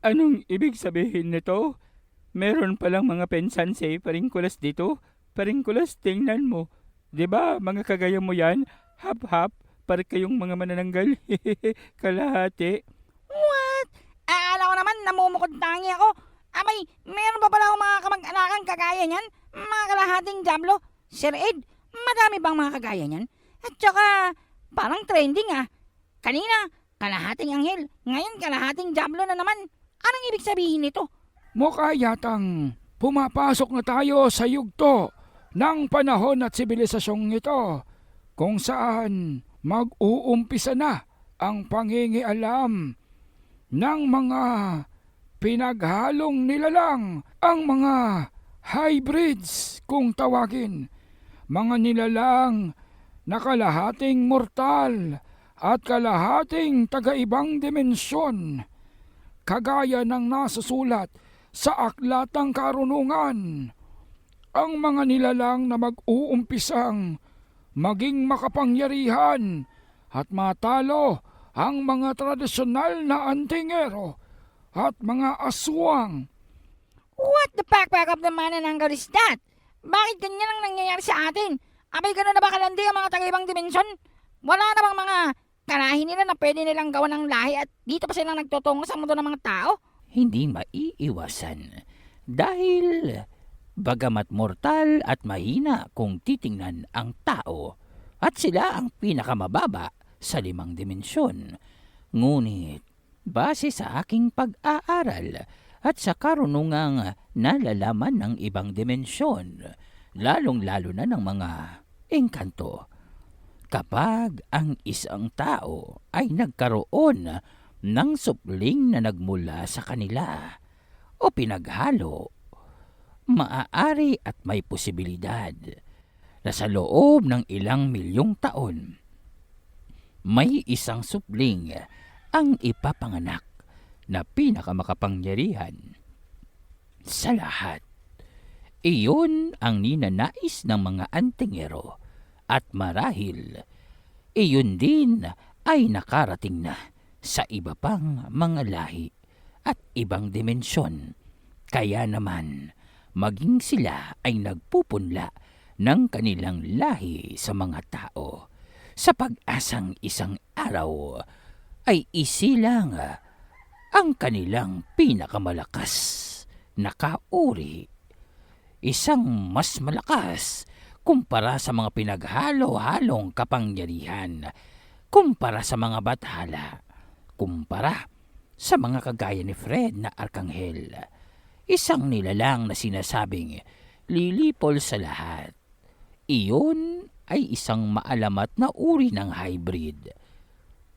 Anong ibig sabihin nito? Meron palang mga pensan si Paringkulas dito. Paringkulas, tingnan mo. 'Di ba, mga kagaya mo yan? Hap-hap, para kayong mga manananggal. Kalahati. What? Akala ko naman namumukod tangi ako. Abay, meron pa pala akong mga kamag-anakan kagaya niyan? Mga kalahating Diablo. Sir Ed, madami bang mga kagaya niyan? At saka, parang trending ah. Kanina, kalahating anghel. Ngayon, kalahating Diablo na naman. Anong ibig sabihin nito? Mukha yatang pumapasok na tayo sa yugto ng panahon at sibilisasyong ito kung saan mag-uumpisa na ang pangingialam ng mga pinaghalong nilalang, ang mga hybrids kung tawagin, mga nilalang na kalahating mortal at kalahating taga-ibang dimensyon, kagaya ng nasusulat sa Aklatang Karunungan. Ang mga nilalang na mag-uumpisang maging makapangyarihan at matalo ang mga tradisyonal na antingero at mga aswang. What the backpack of the manananggal is that? Bakit ganyan ang nangyayari sa atin? Abay, gano'n na ba kalandi ang mga taga-ibang dimensyon? Wala na bang mga kalahi nila na pwede nilang gawan ng lahi at dito pa silang nagtutungo sa mundo ng mga tao? Hindi maiiwasan dahil bagamat mortal at mahina kung titingnan ang tao at sila ang pinakamababa sa 5 dimensyon. Ngunit base sa aking pag-aaral at sa karunungang nalalaman ng ibang dimensyon, lalong-lalo na ng mga engkanto, kapag ang isang tao ay nagkaroon ng supling na nagmula sa kanila o pinaghalo, maaari at may posibilidad na sa loob ng ilang milyong taon, may isang supling ang ipapanganak na pinakamakapangyarihan sa lahat. Iyon ang ninanais ng mga antingero at marahil iyon din ay nakarating na sa iba pang mga lahi at ibang dimensyon. Kaya naman, maging sila ay nagpupunla ng kanilang lahi sa mga tao sa pag-asang isang araw ay isilang ang kanilang pinakamalakas na kauri. Isang mas malakas kumpara sa mga pinaghalo-halong kapangyarihan, kumpara sa mga bathala, kumpara sa mga kagaya ni Fred na arkanghel. Isang nilalang na sinasabing lilipol sa lahat. Iyon ay isang maalamat na uri ng hybrid.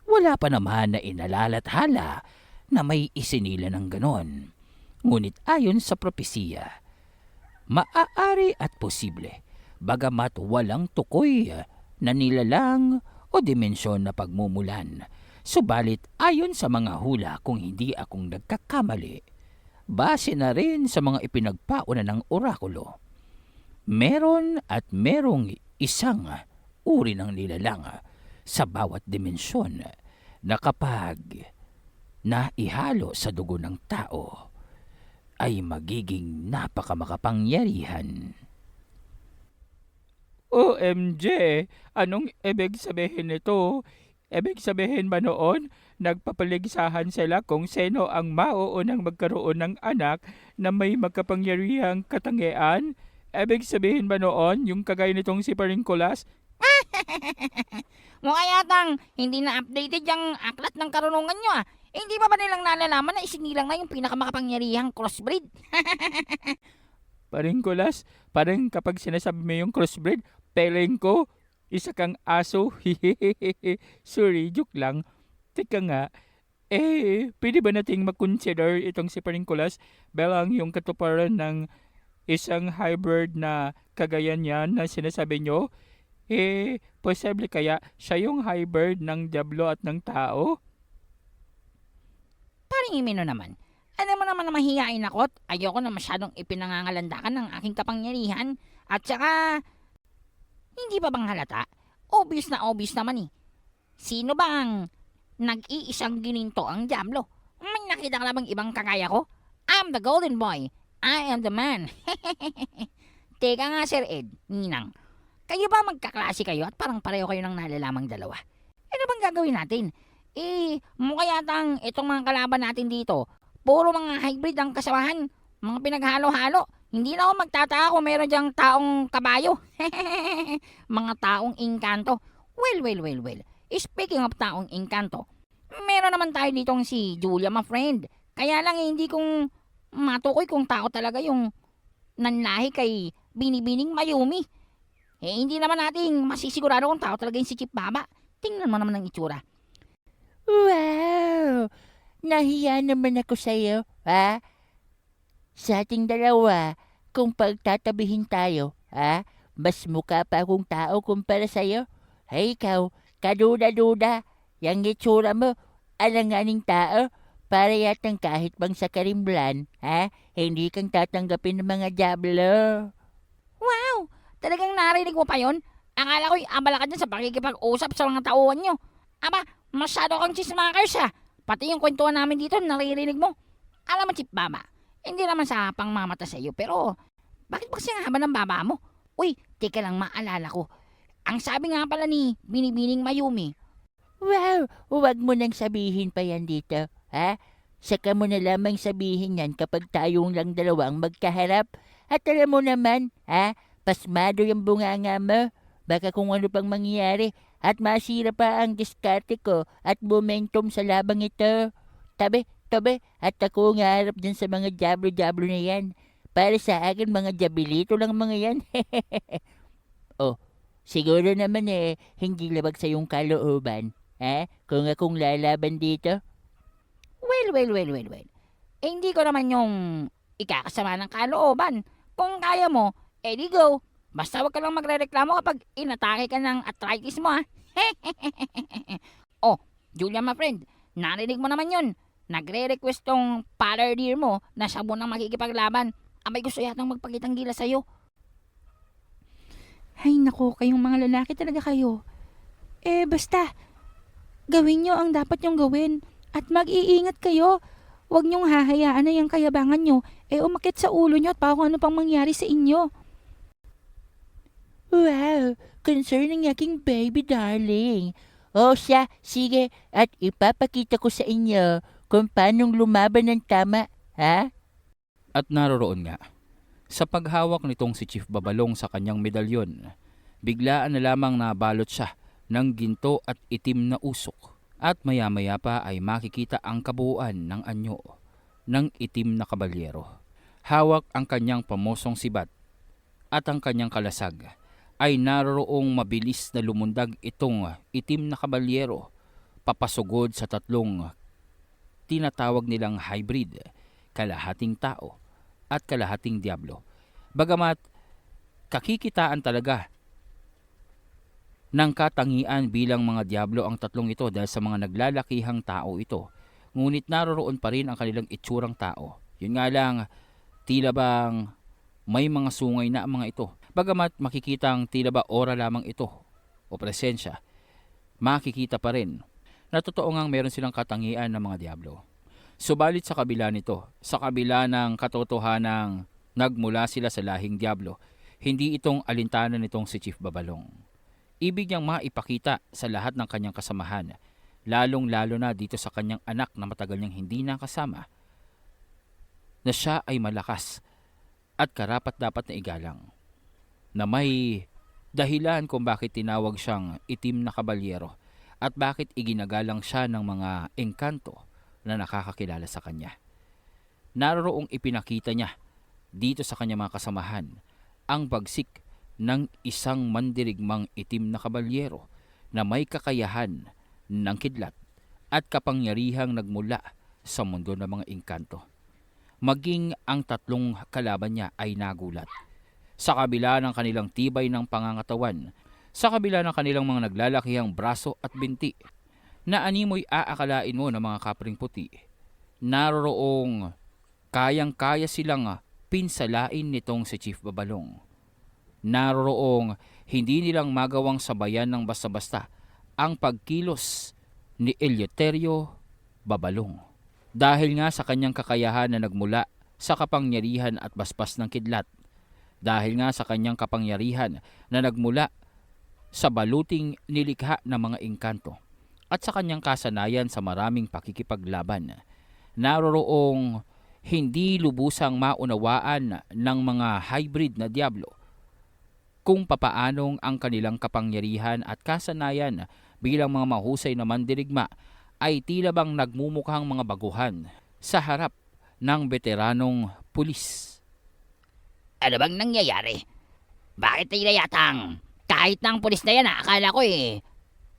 Wala pa naman na inalalathala na may isinila ng ganon. Ngunit ayon sa propesiya, maaari at posible, bagamat walang tukoy na nilalang o dimensyon na pagmumulan. Subalit ayon sa mga hula, kung hindi akong nagkakamali, base na rin sa mga ipinagpauna ng orakulo, meron at merong isang uri ng nilalang sa bawat dimensyon na kapag naihalo sa dugo ng tao ay magiging napakamakapangyarihan. OMG! Anong ibig sabihin nito? Ibig sabihin ba noon, nagpapaligsahan sila kung sino ang mauunang magkaroon ng anak na may magkapangyarihang katangian? Ibig sabihin ba noon, yung kagaya nitong si Paringkulas? Mukha yatang hindi na updated yung aklat ng karunungan nyo ah. Hindi pa ba nilang nalalaman na isinilang na yung pinakamakapangyarihang crossbreed? Paringkulas, parang kapag sinasabi mo yung crossbreed, feeling ko, isa kang aso. Sorry, joke lang. Teka nga, pwede ba nating mag-consider itong si Paringkulas bilang yung katuparan ng isang hybrid na kagaya niyan na sinasabi nyo? Posible kaya siya yung hybrid ng Diablo at ng tao? Paring Imino naman. Alam mo naman na mahihain ako at ayoko na masyadong ipinangangalandakan ng aking kapangyarihan. At saka, hindi pa bang halata? Obvious na obvious naman eh. Sino ba ang nag-iisang gininto ang Diablo? May nakita ka na bang ibang kagaya ko? I'm the golden boy. I am the man. Teka nga, Sir Ed, Ninang. Kayo ba magkaklase kayo at parang pareho kayo ng nalalamang dalawa? Ano bang gagawin natin? Mukha yatang itong mga kalaban natin dito, puro mga hybrid ang kasamahan. Mga pinaghalo-halo. Hindi na ako magtataka kung meron diyang taong kabayo. Mga taong engkanto. Well. Speaking of taong engkanto, meron naman tayo ditong si Julia, my friend. Kaya lang hindi kong matukoy kung tao talaga yung nanlahi kay Binibining Mayumi. Hindi naman natin masisigurado kung tao talaga yung si Chief Baba. Tingnan mo naman ang itsura. Wow! Nahiya naman ako sa'yo, ha? Sa ating dalawa, kung pagtatabihin tayo, ha? Mas mukha pa akong tao kumpara sa'yo. Ay, ikaw, kaduda-duda. Yang itsura mo, alanganing tao. Para yatang kahit bang sa karimlan, ha? Hindi kang tatanggapin ng mga diablo. Wow! Talagang narinig mo pa yon? Akala ko'y abala ka dyan sa pakikipag-usap sa mga tauhan nyo. Aba, masyado kang chismakers ha. Pati yung kwentuhan namin dito, naririnig mo. Alam mo, Chief Baba, hindi naman sa pangmamata sa iyo, pero bakit ba kasi ang haba ng baba mo? Uy, teka lang, maalala ko. Ang sabi nga pala ni Binibining Mayumi, Wow! Huwag mo nang sabihin pa yan dito, ha? Saka mo na lamang sabihin yan kapag tayong lang dalawa ang magkaharap. At alam mo naman, ha? Pasmado yung bunganga mo. Baka kung ano pang mangyayari at masira pa ang diskarte ko at momentum sa labang ito. Tabi, at ako nga harap dyan sa mga jablo-jablo na yan. Para sa akin, mga jabilito lang mga yan. Oh, siguro naman hindi labag sa yung kalooban. Ha? Kung akong lalaban dito? well. Hindi ko naman yung ikakasama ng kalooban. Kung kaya mo, di go. Basta wag ka lang magrereklamo kapag inatake ka ng arthritis mo ha. Oh, Julia my friend, narinig mo naman yun. Nagre-request tong parlor dear mo na siya munang makikipaglaban. Abay gusto yatang magpakitang gila sa'yo. Ay nako, kayong mga lalaki talaga kayo. Basta, gawin nyo ang dapat nyong gawin. At mag-iingat kayo. Huwag nyong hahayaan na yung kayabangan nyo umakit sa ulo nyo at baka kung ano pang mangyari sa inyo. Wow! Concerning aking baby darling. O siya, sige, at ipapakita ko sa inyo kung paanong lumaban ng tama, ha? At naroroon nga, sa paghawak nitong si Chief Babalong sa kanyang medalyon, biglaan na lamang nabalot siya ng ginto at itim na usok. At maya-maya pa ay makikita ang kabuuan ng anyo ng itim na kabalyero. Hawak ang kanyang pamosong sibat at ang kanyang kalasag ay naroroong mabilis na lumundag itong itim na kabalyero papasugod sa tatlong tinatawag nilang hybrid, kalahating tao at kalahating diablo. Bagamat kakikitaan talaga ng katangian bilang mga diablo ang tatlong ito dahil sa mga naglalakihang tao ito, ngunit naroroon pa rin ang kanilang itsurang tao. Yun nga lang, tila bang may mga sungay na ang mga ito. Bagamat makikitang tila ba ora lamang ito o presensya, makikita pa rin na totoo ngang meron silang katangian ng mga diablo. Subalit sa kabila nito, sa kabila ng katotohanang nagmula sila sa lahing diablo, hindi itong alintanan nitong si Chief Babalong. Ibig niyang maipakita sa lahat ng kanyang kasamahan, lalong-lalo na dito sa kanyang anak na matagal niyang hindi nakasama, na siya ay malakas at karapat-dapat na igalang, na may dahilan kung bakit tinawag siyang itim na kabalyero at bakit iginagalang siya ng mga engkanto na nakakakilala sa kanya. Naroroong ipinakita niya dito sa kanyang mga kasamahan ang bagsik ng isang mandirigmang itim na kabalyero na may kakayahan ng kidlat at kapangyarihang nagmula sa mundo ng mga engkanto. Maging ang tatlong kalaban niya ay nagulat. Sa kabila ng kanilang tibay ng pangangatawan, sa kabila ng kanilang mga naglalakihang braso at binti, na animoy aakalain mo ng mga kapring puti, naroroong kayang-kaya silang pinsalain nitong si Chief Babalong. Naroroong hindi nilang magawang sabayan ng basta-basta ang pagkilos ni Eleuterio Babalong. Dahil nga sa kanyang kakayahan na nagmula sa kapangyarihan at basbas ng kidlat. Dahil nga sa kanyang kapangyarihan na nagmula sa baluting nilikha ng mga engkanto. At sa kanyang kasanayan sa maraming pakikipaglaban. Naroroong hindi lubusang maunawaan ng mga hybrid na diablo kung papaanong ang kanilang kapangyarihan at kasanayan bilang mga mahusay na mandirigma ay tila bang nagmumukhang mga baguhan sa harap ng veteranong pulis. Ano bang nangyayari? Bakit tila yatang kahit ng pulis na yan, akala ko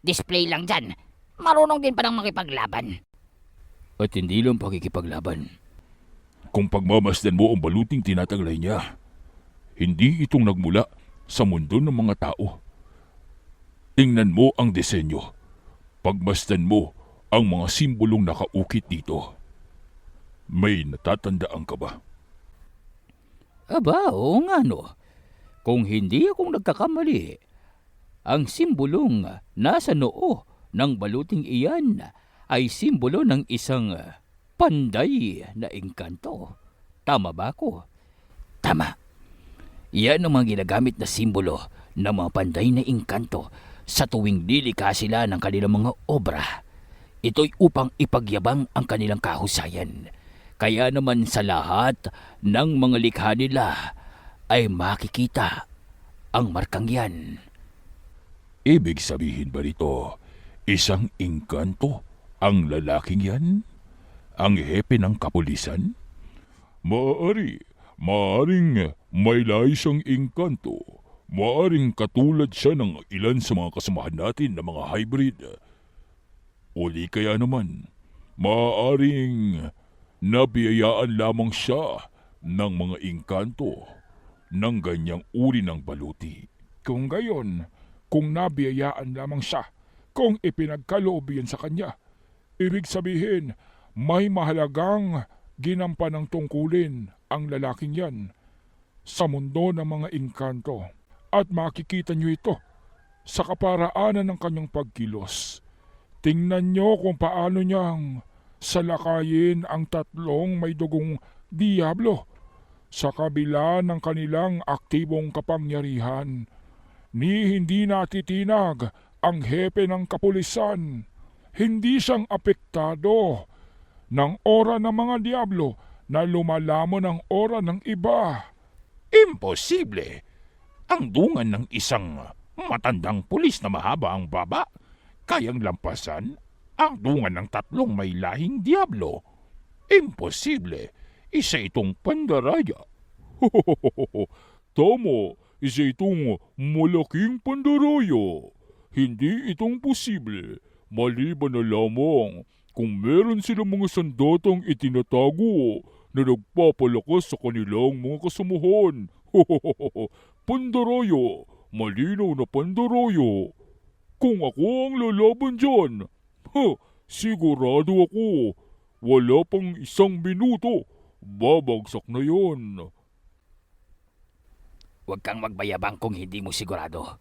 display lang dyan. Marunong din palang makipaglaban. At hindi lang pakikipaglaban. Kung pagmamasdan mo ang baluting tinataglay niya, hindi itong nagmula sa mundo ng mga tao. Tingnan mo ang disenyo. Pagmasdan mo ang mga simbolong nakaukit dito. May natatandaan ka ba? Aba, oo nga no. Kung hindi akong nagkakamali, ang simbolong nasa noo ng baluting iyan ay simbolo ng isang panday na engkanto. Tama ba ako? Tama. Yan ang mga ginagamit na simbolo ng mga panday na engkanto sa tuwing lilikha sila ng kanilang mga obra. Ito'y upang ipagyabang ang kanilang kahusayan. Kaya naman sa lahat ng mga likha nila ay makikita ang markang yan. Ibig sabihin ba rito, isang engkanto ang lalaking yan? Ang hepe ng kapulisan? Maaring may lahi siyang engkanto. Maaring katulad siya ng ilan sa mga kasamahan natin na mga hybrid. Uli kaya naman, maaring nabiyayaan lamang siya ng mga engkanto ng ganyang uri ng baluti. Kung gayon, kung nabiyayaan lamang siya, kung ipinagkaloob yan sa kanya, ibig sabihin, may mahalagang ginampan ng tungkulin ang lalaking yan sa mundo ng mga engkanto. At makikita niyo ito sa kaparaanan ng kanyang pagkilos. Tingnan niyo kung paano niyang salakayin ang tatlong may dugong diablo sa kabila ng kanilang aktibong kapangyarihan. Hindi natitinag ang hepe ng kapulisan. Hindi siyang apektado ng ora ng mga diablo na lumalamon ang ora ng iba. Imposible! Ang dungan ng isang matandang pulis na mahaba ang baba, kayang lampasan ang dungan ng tatlong may lahing diablo. Imposible! Isa itong pandaraya. Tama, isa itong malaking pandaraya. Hindi itong posible, maliban na lamang kung meron silang mga sandatang itinatago na nagpapalakas sa kanilang mga kasamahan. Pandaraya, malinaw na pandaraya. Kung ako ang lalaban dyan, sigurado ako, wala pang 1 minuto, babagsak na yon. Huwag kang magbayabang kung hindi mo sigurado.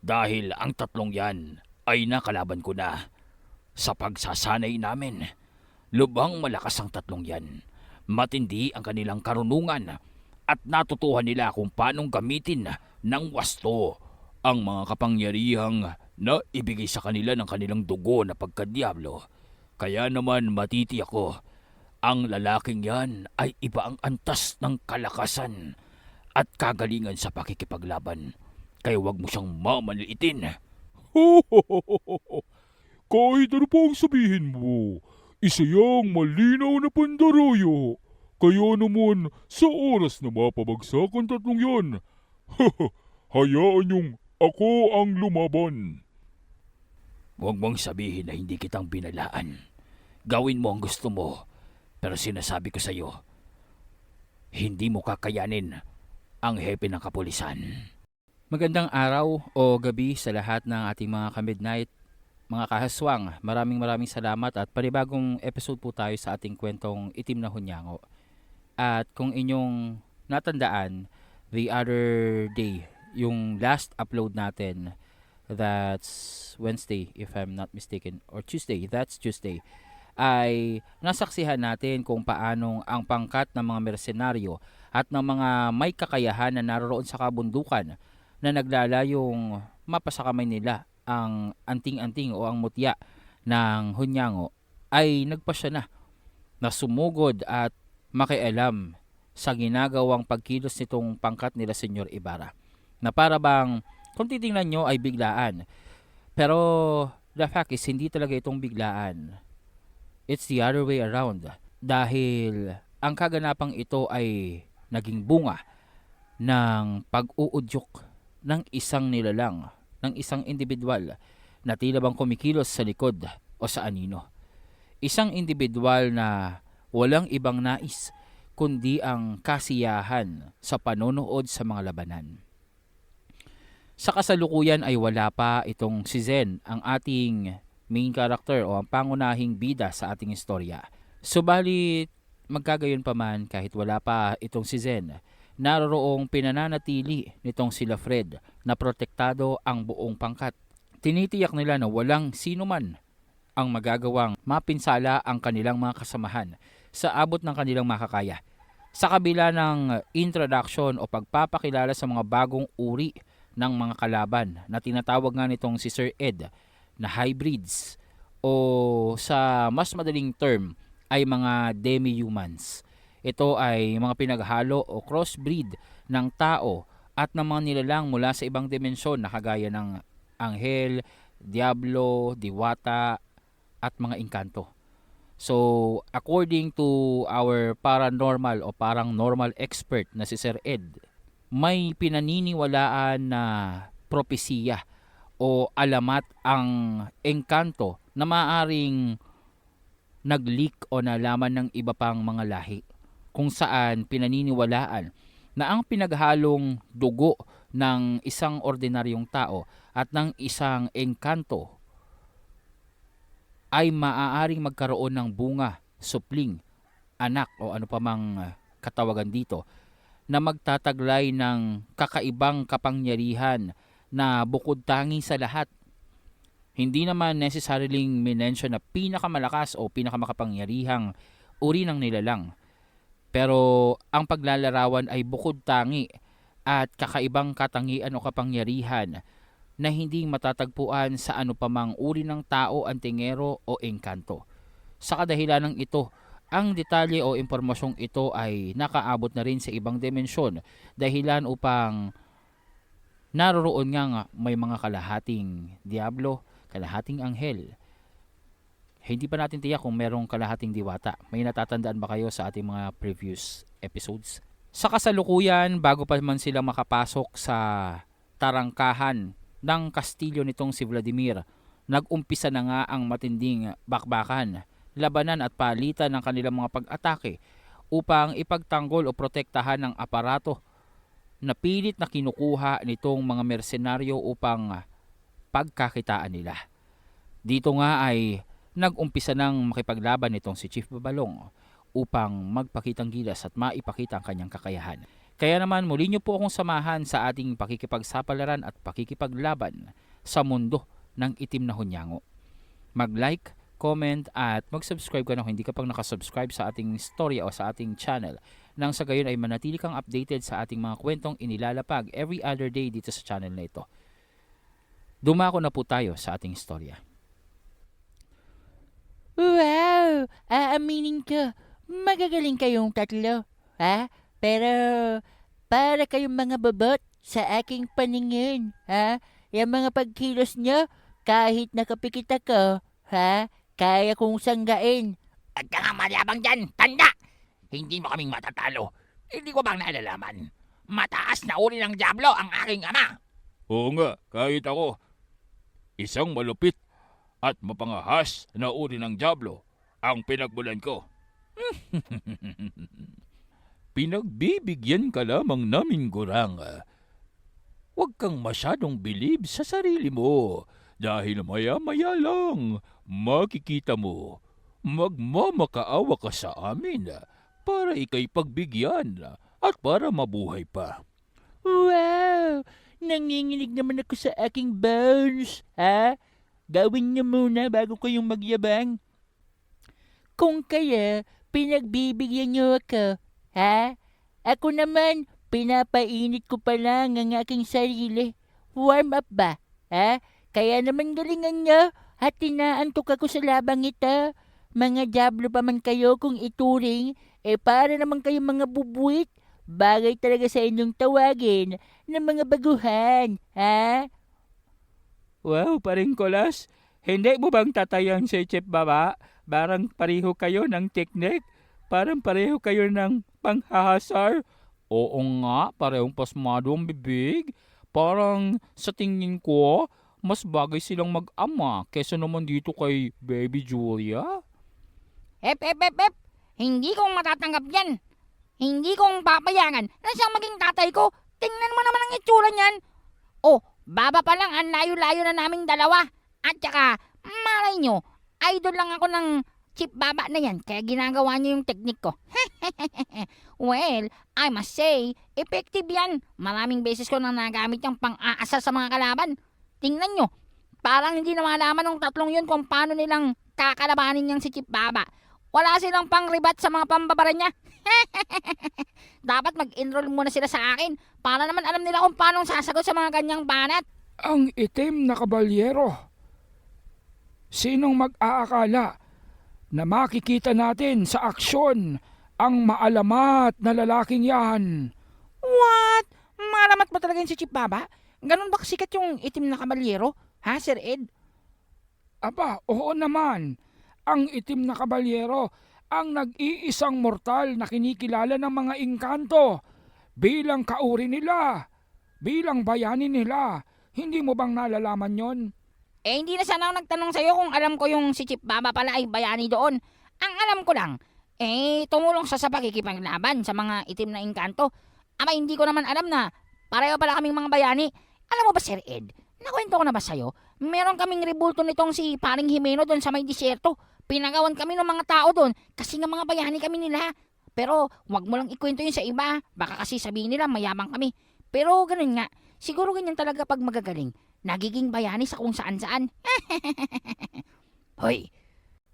Dahil ang tatlong yan ay nakalaban ko na sa pagsasanay namin. Lubhang malakas ang tatlong yan. Matindi ang kanilang karunungan at natutuhan nila kung paanong gamitin ng wasto ang mga kapangyarihang na ibigay sa kanila ng kanilang dugo na pagkadiablo. Kaya naman matiti ako, ang lalaking yan ay iba ang antas ng kalakasan at kagalingan sa pakikipaglaban. Kaya wag mo siyang mamaliitin. Kahit ano pa ang sabihin mo, isa yang malinaw na pandaraya. Kaya naman, sa oras na mapabagsak ang tatlong yan, hayaan niyong ako ang lumaban. Huwag mong sabihin na hindi kitang binalaan. Gawin mo ang gusto mo, pero sinasabi ko sa iyo, hindi mo kakayanin ang hepe ng kapulisan. Magandang araw o gabi sa lahat ng ating mga ka-midnight, mga kahaswang. Maraming salamat at panibagong episode po tayo sa ating kwentong Itim na Hunyango. At kung inyong natandaan, the other day, yung last upload natin, that's Wednesday if I'm not mistaken, or Tuesday, that's Tuesday, ay nasaksihan natin kung paanong ang pangkat ng mga mersenaryo at ng mga may kakayahan na naroon sa kabundukan na naglalayong mapasakamay nila ang anting-anting o ang mutya ng Hunyango ay nagpasya na sumugod at makialam sa ginagawang pagkilos nitong pangkat nila Senyor Ibarra. Na para bang kung titingnan nyo ay biglaan. Pero the fact is hindi talaga itong biglaan. It's the other way around. Dahil ang kaganapang ito ay naging bunga ng pag-uudyok ng isang nilalang, ng isang individual na tila bang kumikilos sa likod o sa anino. Isang individual na walang ibang nais kundi ang kasiyahan sa panonood sa mga labanan. Sa kasalukuyan ay wala pa itong si Zen, ang ating main character o ang pangunahing bida sa ating istorya. Subalit, magkagayon pa man kahit wala pa itong si Zen, naroroong pinananatili nitong sila Fred na protektado ang buong pangkat. Tinitiyak nila na walang sino man ang magagawang mapinsala ang kanilang mga kasamahan sa abot ng kanilang makakaya. Sa kabila ng introduction o pagpapakilala sa mga bagong uri ng mga kalaban na tinatawag nga nitong si Sir Ed na hybrids o sa mas madaling term ay mga demi-humans. Ito ay mga pinaghalo o crossbreed ng tao at ng mga nilalang mula sa ibang dimensyon na kagaya ng anghel, diablo, diwata at mga engkanto. So, according to our paranormal o parang normal expert na si Sir Ed, may pinaniniwalaan na propesiya o alamat ang engkanto na maaring nag-leak o nalaman ng iba pang mga lahi, kung saan pinaniniwalaan na ang pinaghalong dugo ng isang ordinaryong tao at ng isang engkanto ay maaaring magkaroon ng bunga, supling, anak o ano pa mang katawagan dito na magtataglay ng kakaibang kapangyarihan na bukod tangi sa lahat. Hindi naman necessarily minention na pinakamalakas o pinakamakapangyarihang uri ng nilalang. Pero ang paglalarawan ay bukod tangi at kakaibang katangian o kapangyarihan na hindi matatagpuan sa ano pa mang uri ng tao, antingero o engkanto. Sa kadahilan ng ito, ang detalye o impormasyong ito ay nakaabot na rin sa ibang dimensyon dahilan upang naroroon nga may mga kalahating diablo, kalahating anghel. Hindi pa natin tiyak kung merong kalahating diwata. May natatandaan ba kayo sa ating mga previous episodes? Sa kasalukuyan, bago pa man sila makapasok sa tarangkahan ng kastilyo nitong si Vladimir, nag-umpisa na nga ang matinding bakbakan, labanan at palitan ng kanilang mga pag-atake upang ipagtanggol o protektahan ng aparato na pilit na kinukuha nitong mga mersenaryo upang pagkakitaan nila. Dito nga ay nag-umpisa ng makipaglaban nitong si Chief Babalong upang magpakitang gilas at maipakita ang kanyang kakayahan. Kaya naman muli niyo po akong samahan sa ating pakikipagsapalaran at pakikipaglaban sa mundo ng itim na Hunyango. Mag-like, comment at mag-subscribe ka na kung hindi ka pang nakasubscribe sa ating storya o sa ating channel. Nang sa gayon ay manatili kang updated sa ating mga kwentong inilalapag every other day dito sa channel na ito. Dumako na po tayo sa ating storya. Wow! Aaminin ko, magagaling kayong tatlo, ha? Pero, para kayong mga babot sa aking paningin, ha? Yung mga pagkilos nyo, kahit nakapikit ako, ha? Kaya kong sanggain. At ka nga mayabang dyan, tanda! Hindi mo kaming matatalo. Hindi ko bang nalalaman? Mataas na uri ng Diablo ang aking ama. Oo nga, kahit ako. Isang malupit at mapangahas na uri ng Diablo ang pinagmulan ko. Pinagbibigyan ka lamang namin, Gurang. Huwag kang masyadong bilib sa sarili mo dahil maya-maya lang makikita mo magmamakaawa ka sa amin para ikay pagbigyan at para mabuhay pa. Wow! Nanginginig naman ako sa aking bones, ha? Gawin niyo muna bago kayong magyabang. Kung kaya, pinagbibigyan niyo ako, ha? Ako naman, pinapainit ko pa lang ang aking sarili. Warm up ba, ha? Kaya naman galingan niyo at tinaantok ako sa labang ito. Mga Diablo pa man kayo kung ituring, para naman kayong mga bubuit. Bagay talaga sa inyong tawagin ng mga baguhan, ha? Wow, paring Kulas, hindi mo bang tatayan si Chip Baba? Parang pareho kayo ng teknik. Parang pareho kayo ng panghahasar. Oo nga, parehong pasmado ang bibig. Parang sa tingin ko, mas bagay silang mag-ama kesa naman dito kay Baby Julia. Ep. Hindi kong matatanggap yan. Hindi kong papayagan na siyang maging tatay ko. Tingnan mo naman ang itsura niyan. Oh, baba pa lang ang layo-layo na naming dalawa. At saka, malay nyo, idol lang ako ng Chip Baba na yan, kaya ginagawa niyo yung teknik ko. Well, I must say, effective yan. Maraming beses ko nang nagamit yung pang-aasar sa mga kalaban. Tingnan nyo, parang hindi na malaman ng tatlong yun kung paano nilang kakalabanin niyang si Chip Baba. Wala silang pang-rebat sa mga pambabara niya. Dapat mag-enroll muna sila sa akin para naman alam nila kung paano sasagot sa mga ganyang banat. Ang itim na kabalyero. Sinong mag-aakala na makikita natin sa aksyon ang maalamat na lalaking yan? What? Malamat ba talaga yun si Chip Baba? Ganun ba kasikat yung itim na kabalyero? Ha, Sir Ed? Aba, oo naman. Ang itim na kabalyero ang nag-iisang mortal na kinikilala ng mga engkanto bilang kauri nila, bilang bayani nila. Hindi mo bang nalalaman yon? Hindi na sana ako nagtanong sa'yo kung alam ko yung si Chip Baba pala ay bayani doon. Ang alam ko lang, tumulong sa pakikipaglaban sa mga itim na engkanto. Ama, hindi ko naman alam na pareho pala kaming mga bayani. Alam mo ba, Sir Ed, nakwento ko na ba sa'yo? Meron kaming rebulto nitong si Paring Jimeno doon sa may disyerto. Pinagawan kami ng mga tao doon kasi nga mga bayani kami nila. Pero wag mo lang ikwento yun sa iba. Baka kasi sabihin nila mayabang kami. Pero ganun nga, siguro ganyan talaga pag magagaling. Nagiging bayani sa kung saan-saan. Hoy,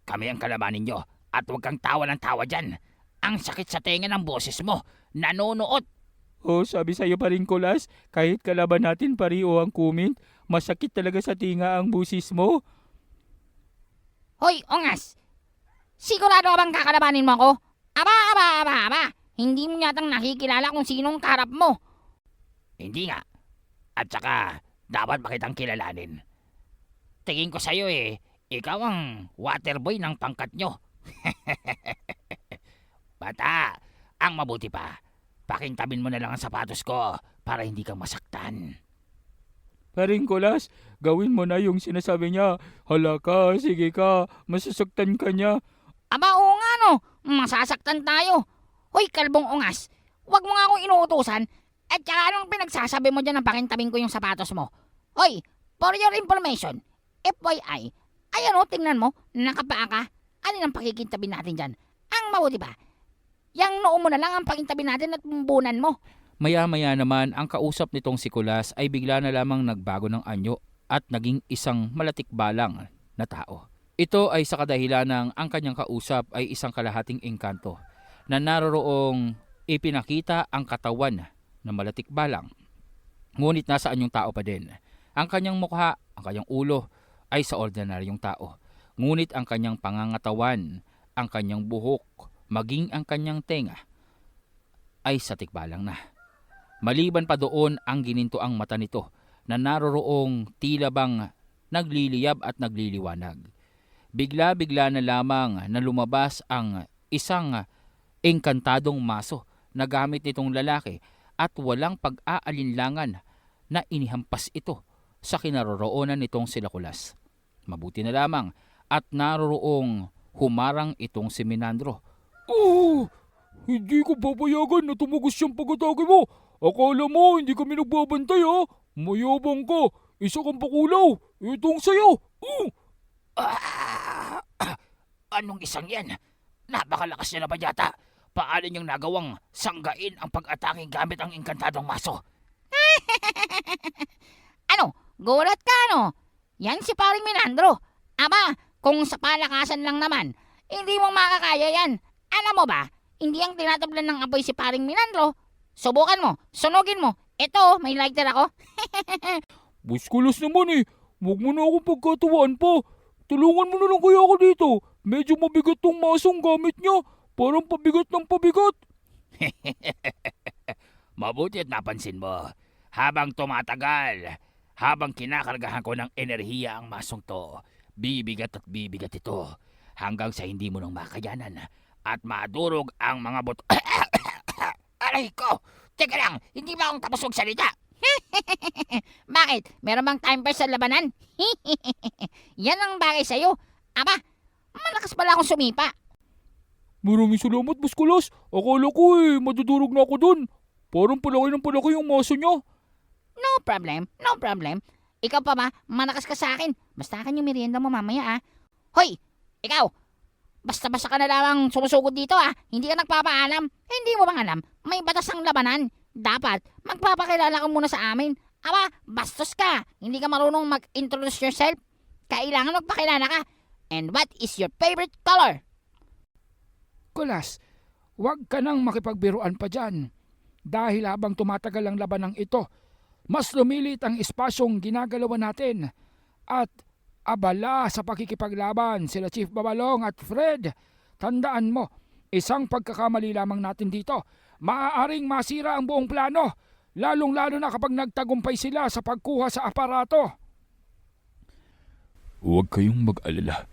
kami ang kalabanin nyo at huwag kang tawa ng tawa dyan. Ang sakit sa tenga ng boses mo. Nanonood. Oh, sabi sa'yo paring Kulas, kahit kalaban natin pariho ang kumint, masakit talaga sa tinga ang busis mo. Hoy, Ongas! Sigurado ka bang kakalabanin mo ako? Aba! Hindi mo yatang nakikilala kung sinong kaharap mo. Hindi nga. At saka, dapat ba kitang kilalanin? Tingin ko sa'yo ikaw ang waterboy ng pangkat nyo. Bata, ang mabuti pa, pakintabin mo na lang ang sapatos ko para hindi kang masaktan. Paring Kulas, gawin mo na yung sinasabi niya. Hala ka, sige ka, masasaktan ka niya. Aba, oo nga no, masasaktan tayo. Hoy, kalbong Ongas, wag mo nga akong inuutusan. At saka anong pinagsasabi mo dyan na pakintabin ko yung sapatos mo? Hoy, for your information, FYI, ayan o, tingnan mo, nakapaa ka. Alin ang pakikintabi natin dyan? Ang mabuti pa, yang noo mo na lang ang pakintabi natin at bumbunan mo. Maya-maya naman ang kausap nitong si Kulas ay bigla na lamang nagbago ng anyo at naging isang malatikbalang na tao. Ito ay sa kadahilan ng ang kanyang kausap ay isang kalahating engkanto na naroroong ipinakita ang katawan na malatikbalang. Ngunit nasa anyong tao pa din. Ang kanyang mukha, ang kanyang ulo ay sa ordinaryong tao. Ngunit ang kanyang pangangatawan, ang kanyang buhok, maging ang kanyang tenga ay sa tikbalang na. Maliban pa doon ang gininto ang mata nito na naroroong tila bang nagliliyab at nagliliwanag. Bigla-bigla na lamang na lumabas ang isang engkantadong maso na gamit nitong lalaki at walang pag-aalinlangan na inihampas ito sa kinaroroonan nitong sila Kulas. Mabuti na lamang at naroroong humarang itong si Menandro. Oh, hindi ko papayagan na tumugos siyang pag-atake mo. Akala mo hindi kami nagbabantay ha? Mayabang ka. Isa kang pakulaw. Itong sayo. Anong isang yan? Napakalakas niya na ba yata? Paano niyang nagawang sanggain ang pag-atake gamit ang engkantadong maso? Ano? Gulat ka no? Yan si Paring Menandro. Aba, kung sa palakasan lang naman, Hindi mo makakaya yan. Alam mo ba, hindi ang tinatablan ng apoy si paring Minandro. Subukan mo, sunugin mo. Ito, may lighter ako. Boss Kulas naman eh. Huwag mo na akong pagkatuwaan pa. Tulungan mo na lang kaya ako dito. Medyo mabigat tong masong gamit niya. Parang pabigat ng pabigat. Mabuti at napansin mo. Habang tumatagal, habang kinakargahan ko ng enerhiya ang masong to, bibigat at bibigat ito hanggang sa hindi mo nang makayanan at madurog ang mga buto. Aray ko! Teka lang, hindi ba akong tapos magsalita? Bakit? Meron bang time pa sa labanan? Yan ang bagay sa'yo. Aba, malakas pala akong sumipa. Maraming salamat, Boss Kulas. Akala ko madudurog na ako dun. Parang palaki ng palaki yung maso niya. No problem, no problem. Ikaw pa ba? Malakas ka sa akin. Basta akin yung merienda mo mamaya Hoy, ikaw! Basta-basta ka na lamang sumusugod dito Hindi ka nagpapaalam. Hindi mo bang alam? May batas ang labanan. Dapat magpapakilala ka muna sa amin. Aba, bastos ka. Hindi ka marunong mag-introduce yourself. Kailangan magpakilala ka. And what is your favorite color? Kulas, huwag ka nang makipagbiruan pa dyan. Dahil habang tumatagal ang labanang ito, mas lumilit ang espasyong ginagalawan natin. At abala sa pakikipaglaban sila Chief Babalong at Fred. Tandaan mo, isang pagkakamali lamang natin dito, maaaring masira ang buong plano, lalong-lalo na kapag nagtagumpay sila sa pagkuha sa aparato. Huwag kayong mag-alala.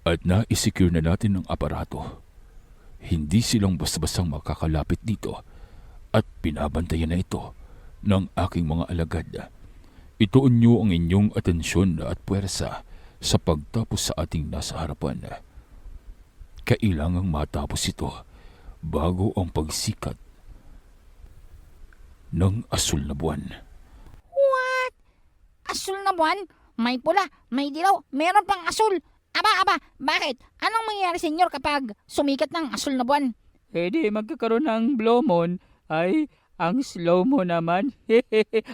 At na-secure na natin ang aparato. Hindi silang basta-bastang makakalapit dito at binabantayan na ito ng aking mga alagad. Ituon niyo ang inyong atensyon at puwersa sa pagtapos sa ating nasa harapan. Kailangang matapos ito bago ang pagsikat ng asul na buwan. What? Asul na buwan? May pula, may dilaw, meron pang asul. Aba, bakit? Anong mangyayari senyor kapag sumikat ng asul na buwan? Di magkakaroon ng blow moon. Ay, ang slow mo naman.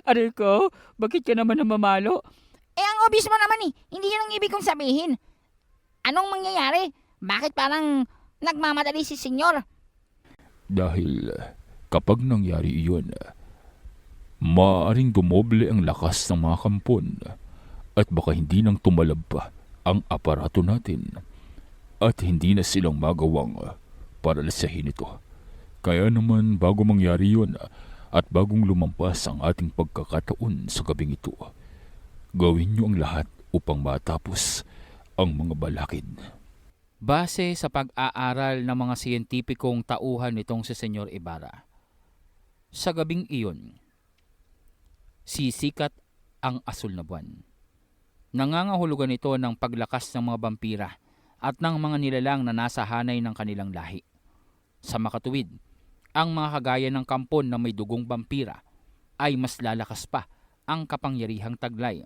Aray ko, bakit ka naman namamalo? Ang obvious mo naman Hindi yun ang ibig kong sabihin. Anong mangyayari? Bakit parang nagmamadali si senyor? Dahil kapag nangyari iyon, maaaring dumoble ang lakas ng mga kampon at baka hindi nang tumalab pa ang aparato natin at hindi na silang magawang paralisahin ito. Kaya naman bago mangyari yun at bagong lumampas ang ating pagkakataon sa gabing ito, gawin niyo ang lahat upang matapos ang mga balakid. Base sa pag-aaral ng mga siyentipikong tauhan nitong si Senyor Ibarra, sa gabing iyon, sisikat ang asul na buwan. Nangangahulugan ito ng paglakas ng mga bampira at ng mga nilalang na nasa hanay ng kanilang lahi. Sa makatuwid, ang mga kagaya ng kampon na may dugong bampira ay mas lalakas pa ang kapangyarihang taglay.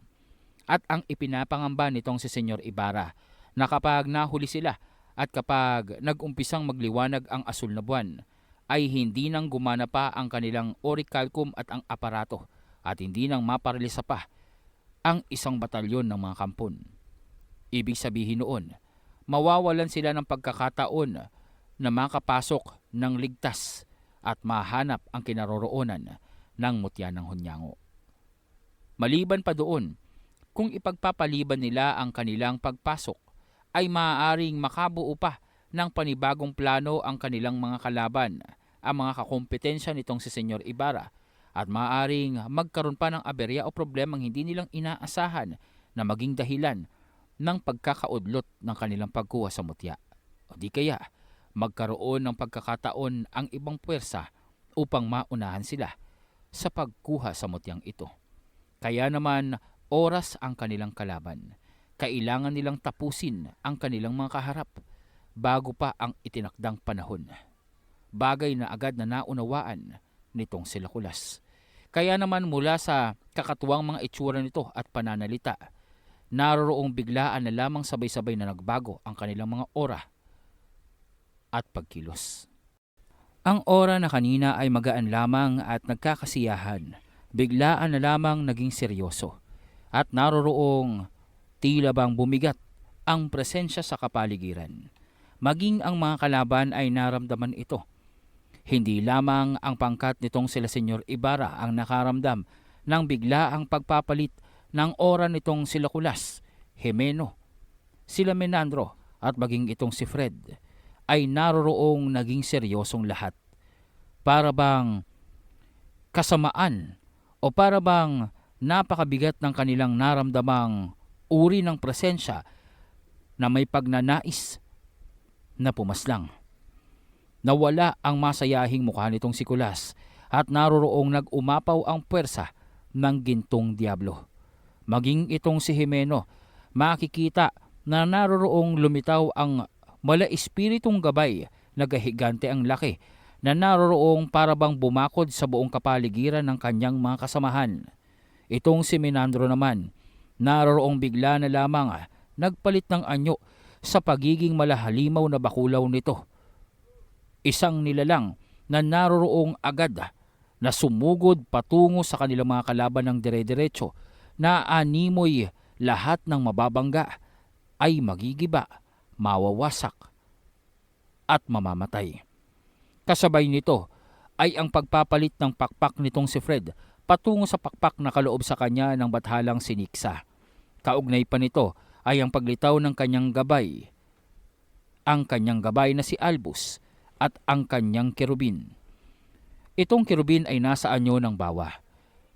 At ang ipinapangamba nitong si Senyor Ibarra na kapag nahuli sila at kapag nag-umpisang magliwanag ang asul na buwan, ay hindi nang gumana pa ang kanilang orichalcum at ang aparato at hindi nang maparalisa pa ang isang batalyon ng mga kampon. Ibig sabihin noon, mawawalan sila ng pagkakataon na makapasok ng ligtas at mahanap ang kinaroroonan ng mutya ng Hunyango. Maliban pa doon, kung ipagpapaliban nila ang kanilang pagpasok, ay maaaring makabuo pa ng panibagong plano ang kanilang mga kalaban, ang mga kakompetensya nitong si Senyor Ibarra, at maaaring magkaroon pa ng aberya o problemang hindi nilang inaasahan na maging dahilan ng pagkakaudlot ng kanilang pagkuha sa mutya. O di kaya, magkaroon ng pagkakataon ang ibang puwersa upang maunahan sila sa pagkuha sa mutyang ito. Kaya naman, oras ang kanilang kalaban. Kailangan nilang tapusin ang kanilang mga kaharap bago pa ang itinakdang panahon. Bagay na agad na naunawaan nitong sila Kulas. Kaya naman mula sa kakatuwang mga itsura nito at pananalita, naroroong biglaan na lamang sabay-sabay na nagbago ang kanilang mga ora at pagkilos. Ang ora na kanina ay magaan lamang at nagkakasiyahan, biglaan na lamang naging seryoso at naroroong tila bang bumigat ang presensya sa kapaligiran. maging ang mga kalaban ay naramdaman ito. Hindi lamang ang pangkat nitong sila Senyor Ibarra ang nakaramdam ng bigla ang pagpapalit ng ora nitong sila Kulas, Jimeno, sila Menandro at maging itong si Fred ay naroroong naging seryosong lahat. Para bang kasamaan o para bang napakabigat ng kanilang naramdamang uri ng presensya na may pagnanais na pumaslang. Nawala ang masayahing mukha nitong si Kulas at naroroong nag-umapaw ang puwersa ng gintong diablo. Maging itong si Jimeno, makikita na naroroong lumitaw ang mala espiritong gabay na gahigante ang laki na naroroong parabang bumakod sa buong kapaligiran ng kanyang mga kasamahan. Itong si Menandro naman, naroroong bigla na lamang nagpalit ng anyo sa pagiging malahalimaw na bakulaw nito. Isang nilalang na naroroong agad na sumugod patungo sa kanilang mga kalaban ng dire-diretso na animoy lahat ng mababangga ay magigiba, mawawasak at mamamatay. Kasabay nito ay ang pagpapalit ng pakpak nitong si Fred patungo sa pakpak na kaloob sa kanya ng bathalang si Nixa. Kaugnay pa nito ay ang paglitaw ng kanyang gabay, ang kanyang gabay na si Albus at ang kanyang kerubin. Itong kerubin ay nasa anyo ng bawa,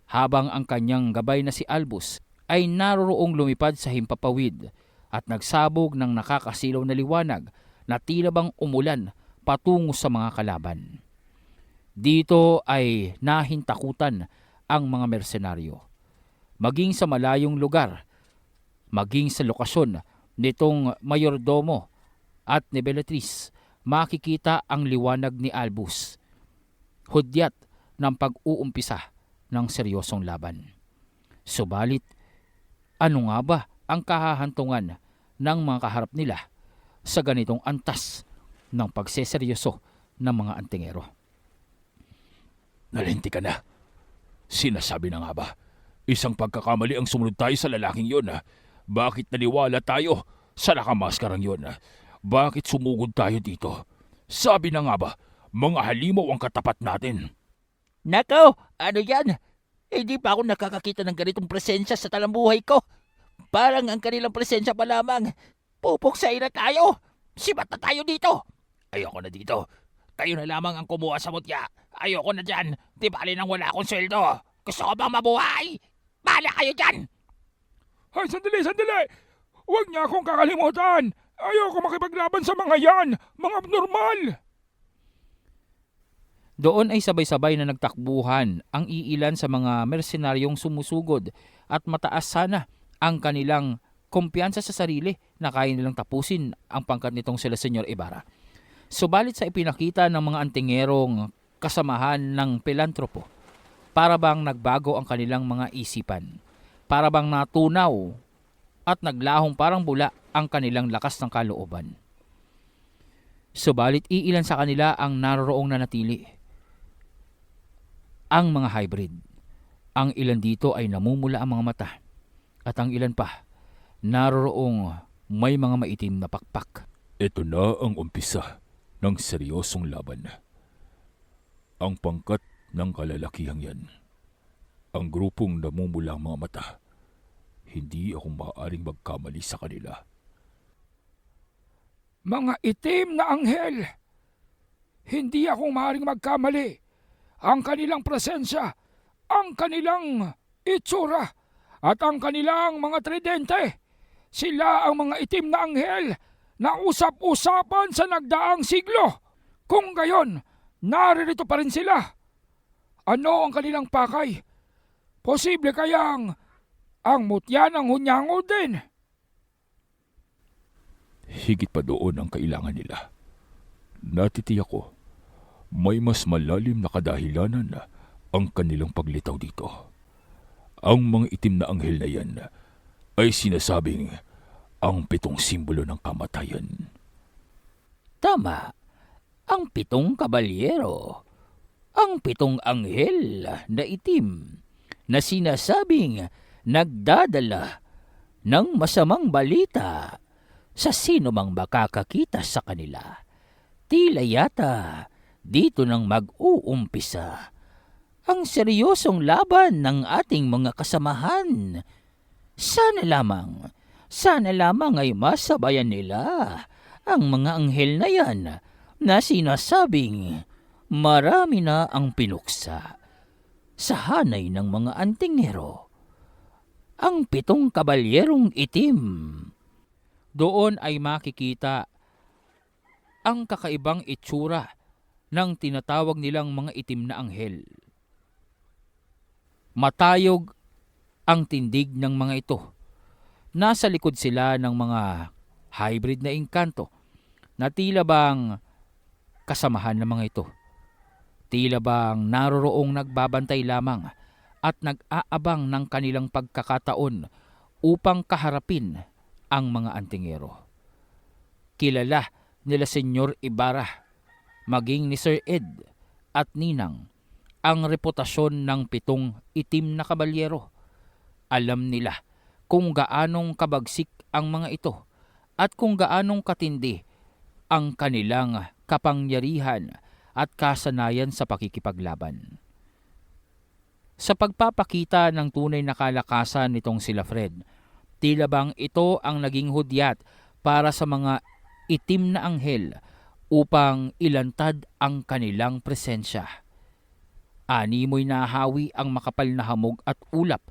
habang ang kanyang gabay na si Albus ay naroroong lumipad sa himpapawid at nagsabog ng nakakasilaw na liwanag na tila bang umulan patungo sa mga kalaban. Dito ay nahintakutan ang mga mersenaryo. Maging sa malayong lugar, maging sa lokasyon nitong mayordomo at ni Bellatrix, makikita ang liwanag ni Albus, hudyat ng pag-uumpisa ng seryosong laban. Subalit, ano nga ba ang kahahantungan ng mga kaharap nila sa ganitong antas ng pagseseryoso ng mga antingero? Nalinti ka na. Sinasabi na nga ba? Isang pagkakamali ang sumunod tayo sa lalaking yun. Bakit naniwala tayo sa nakamaskarang yun? Bakit sumugod tayo dito? Sabi na nga ba, mga halimaw ang katapat natin. Nako, ano yan? Hindi pa ako nakakakita ng ganitong presensya sa talambuhay ko. Parang ang kanilang presensya pa lamang. Pupuksain na tayo. Sibat na tayo dito. Ayoko na dito. Kayo na lamang ang kumuha sa mutya. Ayoko na dyan. Di bali nang wala akong sweldo. Gusto ko bang mabuhay? Bala kayo dyan! Ay, sandali! Huwag niya akong kakalimutan! Ayoko makipaglaban sa mga yan! Mga abnormal! Doon ay sabay-sabay na nagtakbuhan ang iilan sa mga mersenaryong sumusugod at mataas sana ang kanilang kumpiyansa sa sarili na kaya nilang tapusin ang pangkat nitong sila Senyor Ibarra. Subalit sa ipinakita ng mga antingerong kasamahan ng pilantropo, para bang nagbago ang kanilang mga isipan, para bang natunaw at naglahong parang bula ang kanilang lakas ng kalooban. Subalit iilan sa kanila ang naroroong nanatili. Ang mga hybrid. Ang ilan dito ay namumula ang mga mata. At ang ilan pa, naroroong may mga maitim na pakpak. Ito na ang umpisa ng seryosong laban. Ang pangkat ng kalalakihang yan. Ang grupong namumula ang mga mata. Hindi ako maaaring magkamali sa kanila. Mga itim na anghel! Hindi ako maaaring magkamali. Ang kanilang presensya, ang kanilang itsura, at ang kanilang mga tridente. Sila ang mga itim na anghel na usap-usapan sa nagdaang siglo. Kung gayon, naririto pa rin sila. Ano ang kanilang pakay? Posible kayang ang mutya ng hunyango din? Higit pa doon ang kailangan nila. Natitiyak ko, may mas malalim na kadahilanan ang kanilang paglitaw dito. Ang mga itim na anghel na yan ay sinasabing ang 7 simbolo ng kamatayan. Tama, ang 7 kabalyero, ang 7 anghel na itim na sinasabing nagdadala ng masamang balita sa sino mang makakakita sa kanila. Tila yata dito nang mag-uumpisa ang seryosong laban ng ating mga kasamahan. Sana lamang ay masabayan nila ang mga anghel na yan na sinasabing marami na ang pinuksa sa hanay ng mga antingero. Ang 7 kabalyerong itim. Doon ay makikita ang kakaibang itsura ng tinatawag nilang mga itim na anghel. Matayog ang tindig ng mga ito. Nasa likod sila ng mga hybrid na engkanto na tila bang kasamahan ng mga ito. Tila bang naroroong nagbabantay lamang at nag-aabang ng kanilang pagkakataon upang kaharapin ang mga antingero. Kilala nila Senyor Ibarra, maging ni Sir Ed at Ninang, ang reputasyon ng 7 itim na kabalyero. Alam nila kung gaanong kabagsik ang mga ito at kung gaanong katindi ang kanilang kapangyarihan at kasanayan sa pakikipaglaban. Sa pagpapakita ng tunay na kalakasan nitong sila Fred, tila bang ito ang naging hudyat para sa mga itim na anghel upang ilantad ang kanilang presensya. Animoy nahawi ang makapal na hamog at ulap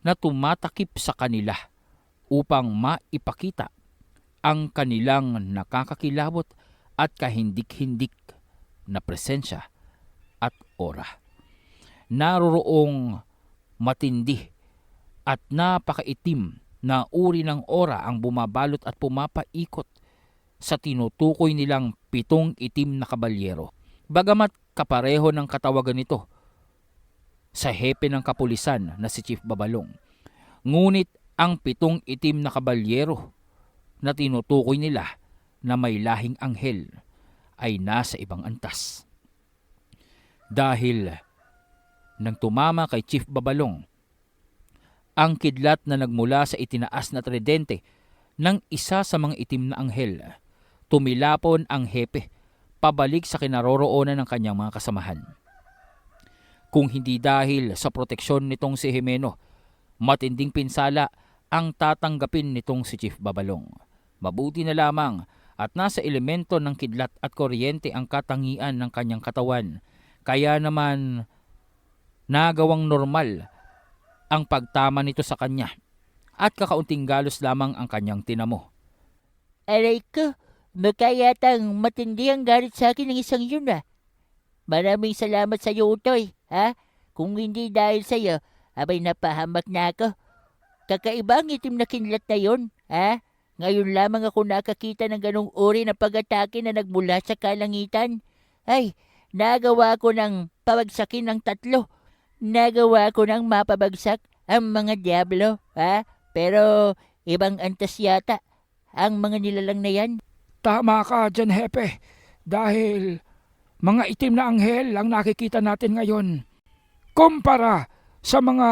na tumatakip sa kanila upang maipakita ang kanilang nakakakilabot at kahindik-hindik na presensya at aura. Naroroong matindi at napakaitim na uri ng aura ang bumabalot at pumapaikot sa tinutukoy nilang 7 itim na kabalyero. Bagamat kapareho ng katawagan nito sa hepe ng kapulisan na si Chief Babalong, ngunit ang 7 itim na kabalyero na tinutukoy nila na may lahing anghel ay nasa ibang antas. Dahil nang tumama kay Chief Babalong ang kidlat na nagmula sa itinaas na tridente ng isa sa mga itim na anghel, tumilapon ang hepe pabalik sa kinaroroonan ng kanyang mga kasamahan. Kung hindi dahil sa proteksyon nitong si Jimeno, matinding pinsala ang tatanggapin nitong si Chief Babalong. Mabuti na lamang at nasa elemento ng kidlat at kuryente ang katangian ng kanyang katawan, kaya naman nagawang normal ang pagtama nito sa kanya at kakaunting galos lamang ang kanyang tinamo. Aray ko, mukha yatang matindi ang galit sa akin ng isang yun Maraming salamat sa iyo, Utoy. Kung hindi dahil sa iyo, abay napahamak na ako. Kakaiba ang itim na kinlat na yun, Ngayon lamang ako nakakita ng ganong uri na pag-atake na nagmula sa kalangitan. Ay, nagawa ko ng pabagsakin ng 3. Nagawa ko ng mapabagsak ang mga diablo, Pero ibang antas yata ang mga nilalang na yan. Tama ka dyan, Hepe. Dahil mga itim na anghel ang nakikita natin ngayon. Kumpara sa mga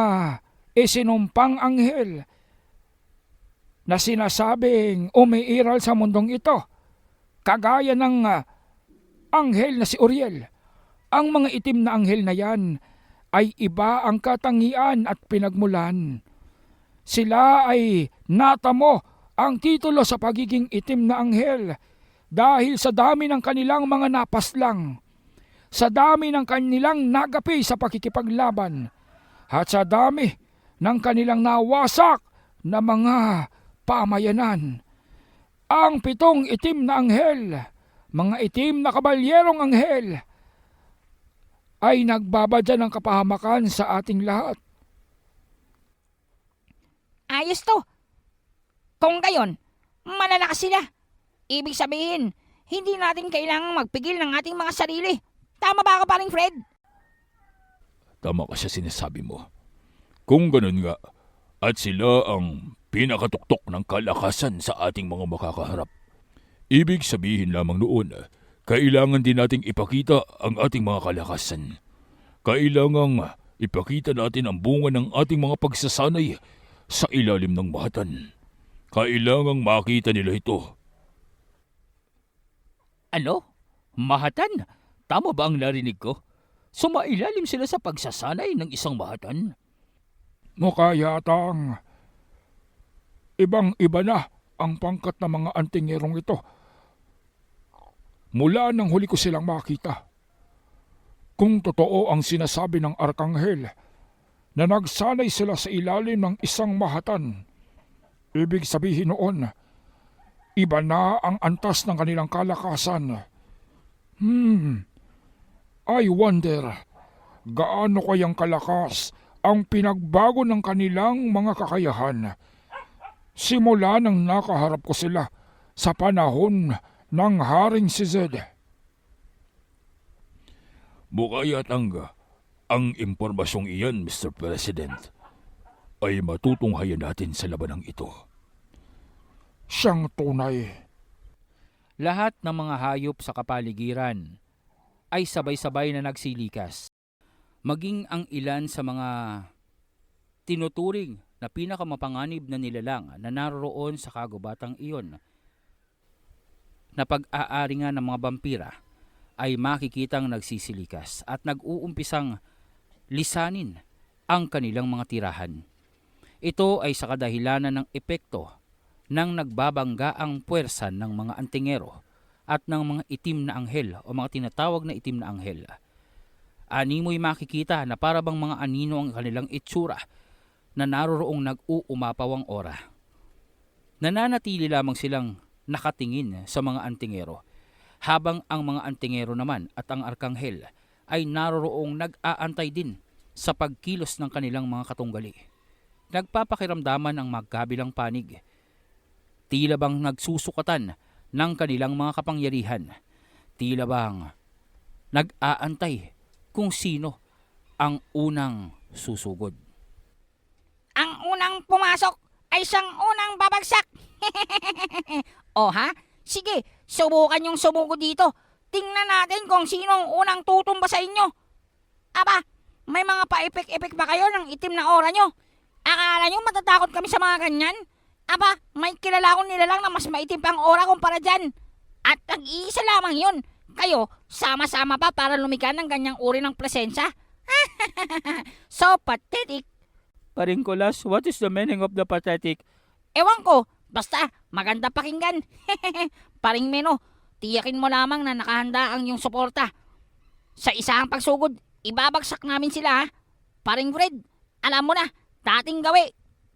isinumpang anghel na sinasabing umiiral sa mundong ito. Kagaya ng anghel na si Uriel. Ang mga itim na anghel na yan ay iba ang katangian at pinagmulan. Sila ay natamo ang titulo sa pagiging itim na anghel dahil sa dami ng kanilang mga napaslang, sa dami ng kanilang nagapi sa pakikipaglaban, at sa dami ng kanilang nawasak na mga pamayanan. Ang 7 itim na anghel, mga itim na kabalyerong anghel, ay nagbabadya ng kapahamakan sa ating lahat. Ayos to. Kung gayon, malalakas sila. Ibig sabihin, hindi natin kailangang magpigil ng ating mga sarili. Tama ba ako, paring Fred? Tama ka sa sinasabi mo. Kung ganun nga, at sila ang pinakatuktok ng kalakasan sa ating mga makakaharap. Ibig sabihin lamang noon, kailangan din nating ipakita ang ating mga kalakasan. Kailangang ipakita natin ang bunga ng ating mga pagsasanay sa ilalim ng mahatan. Kailangang makita nila ito. Ano? Mahatan? Tama ba ang narinig ko? Sumailalim sila sa pagsasanay ng isang mahatan? Mukha yatang ibang-iba na ang pangkat ng mga antingerong ito. Mula nang huli ko silang makita. Kung totoo ang sinasabi ng Arkanghel na nagsanay sila sa ilalim ng isang mahatan, ibig sabihin noon, iba na ang antas ng kanilang kalakasan. I wonder, gaano kayang kalakas ang pinagbago ng kanilang mga kakayahan simula nang nakaharap ko sila sa panahon ng Haring si Zed. Mukha yatang ang impormasyong iyan, Mr. President, ay matutunghayan natin sa labanang ito. Siyang tunay. Lahat ng mga hayop sa kapaligiran ay sabay-sabay na nagsilikas. Maging ang ilan sa mga tinuturing na pinakamapanganib na nilalang na naroon sa kagubatang iyon na pag-aari nga ng mga vampira ay makikitang nagsisilikas at nag-uumpisang lisanin ang kanilang mga tirahan. Ito ay sa kadahilanan ng epekto ng nagbabanggaang puwersa ng mga antingero at ng mga itim na anghel o mga tinatawag na itim na anghel. Ani mo'y makikita na para bang mga anino ang kanilang itsura na naroroong nag-uumapawang ora. Nananatili lamang silang nakatingin sa mga antingero, habang ang mga antingero naman at ang arkanghel ay naroroong nag-aantay din sa pagkilos ng kanilang mga katunggali. Nagpapakiramdaman ang magkabilang panig. Tila bang nagsusukatan ng kanilang mga kapangyarihan. Tila bang nag-aantay kung sino ang unang susugod. Ang unang pumasok ay siyang unang babagsak. O ha? Sige, subukan yung sumuko dito. Tingnan natin kung sino ang unang tutumba sa inyo. Aba, may mga pa-epek-epek ba kayo ng itim na aura nyo? Akala nyo matatakot kami sa mga ganyan? Aba, may kilala akong nilalang na mas maitim pang aura kumpara dyan. At nag-iisa lamang yun. Kayo, sama-sama pa para lumika ng ganyang uri ng presensya? So pathetic. Paring Kulas, what is the meaning of the pathetic? Ewan ko, basta maganda pakinggan. Paring Meno, tiyakin mo lamang na nakahanda ang iyong suporta. Sa isang pagsugod, ibabagsak namin sila ha. Paring Fred, alam mo na, dating gawi.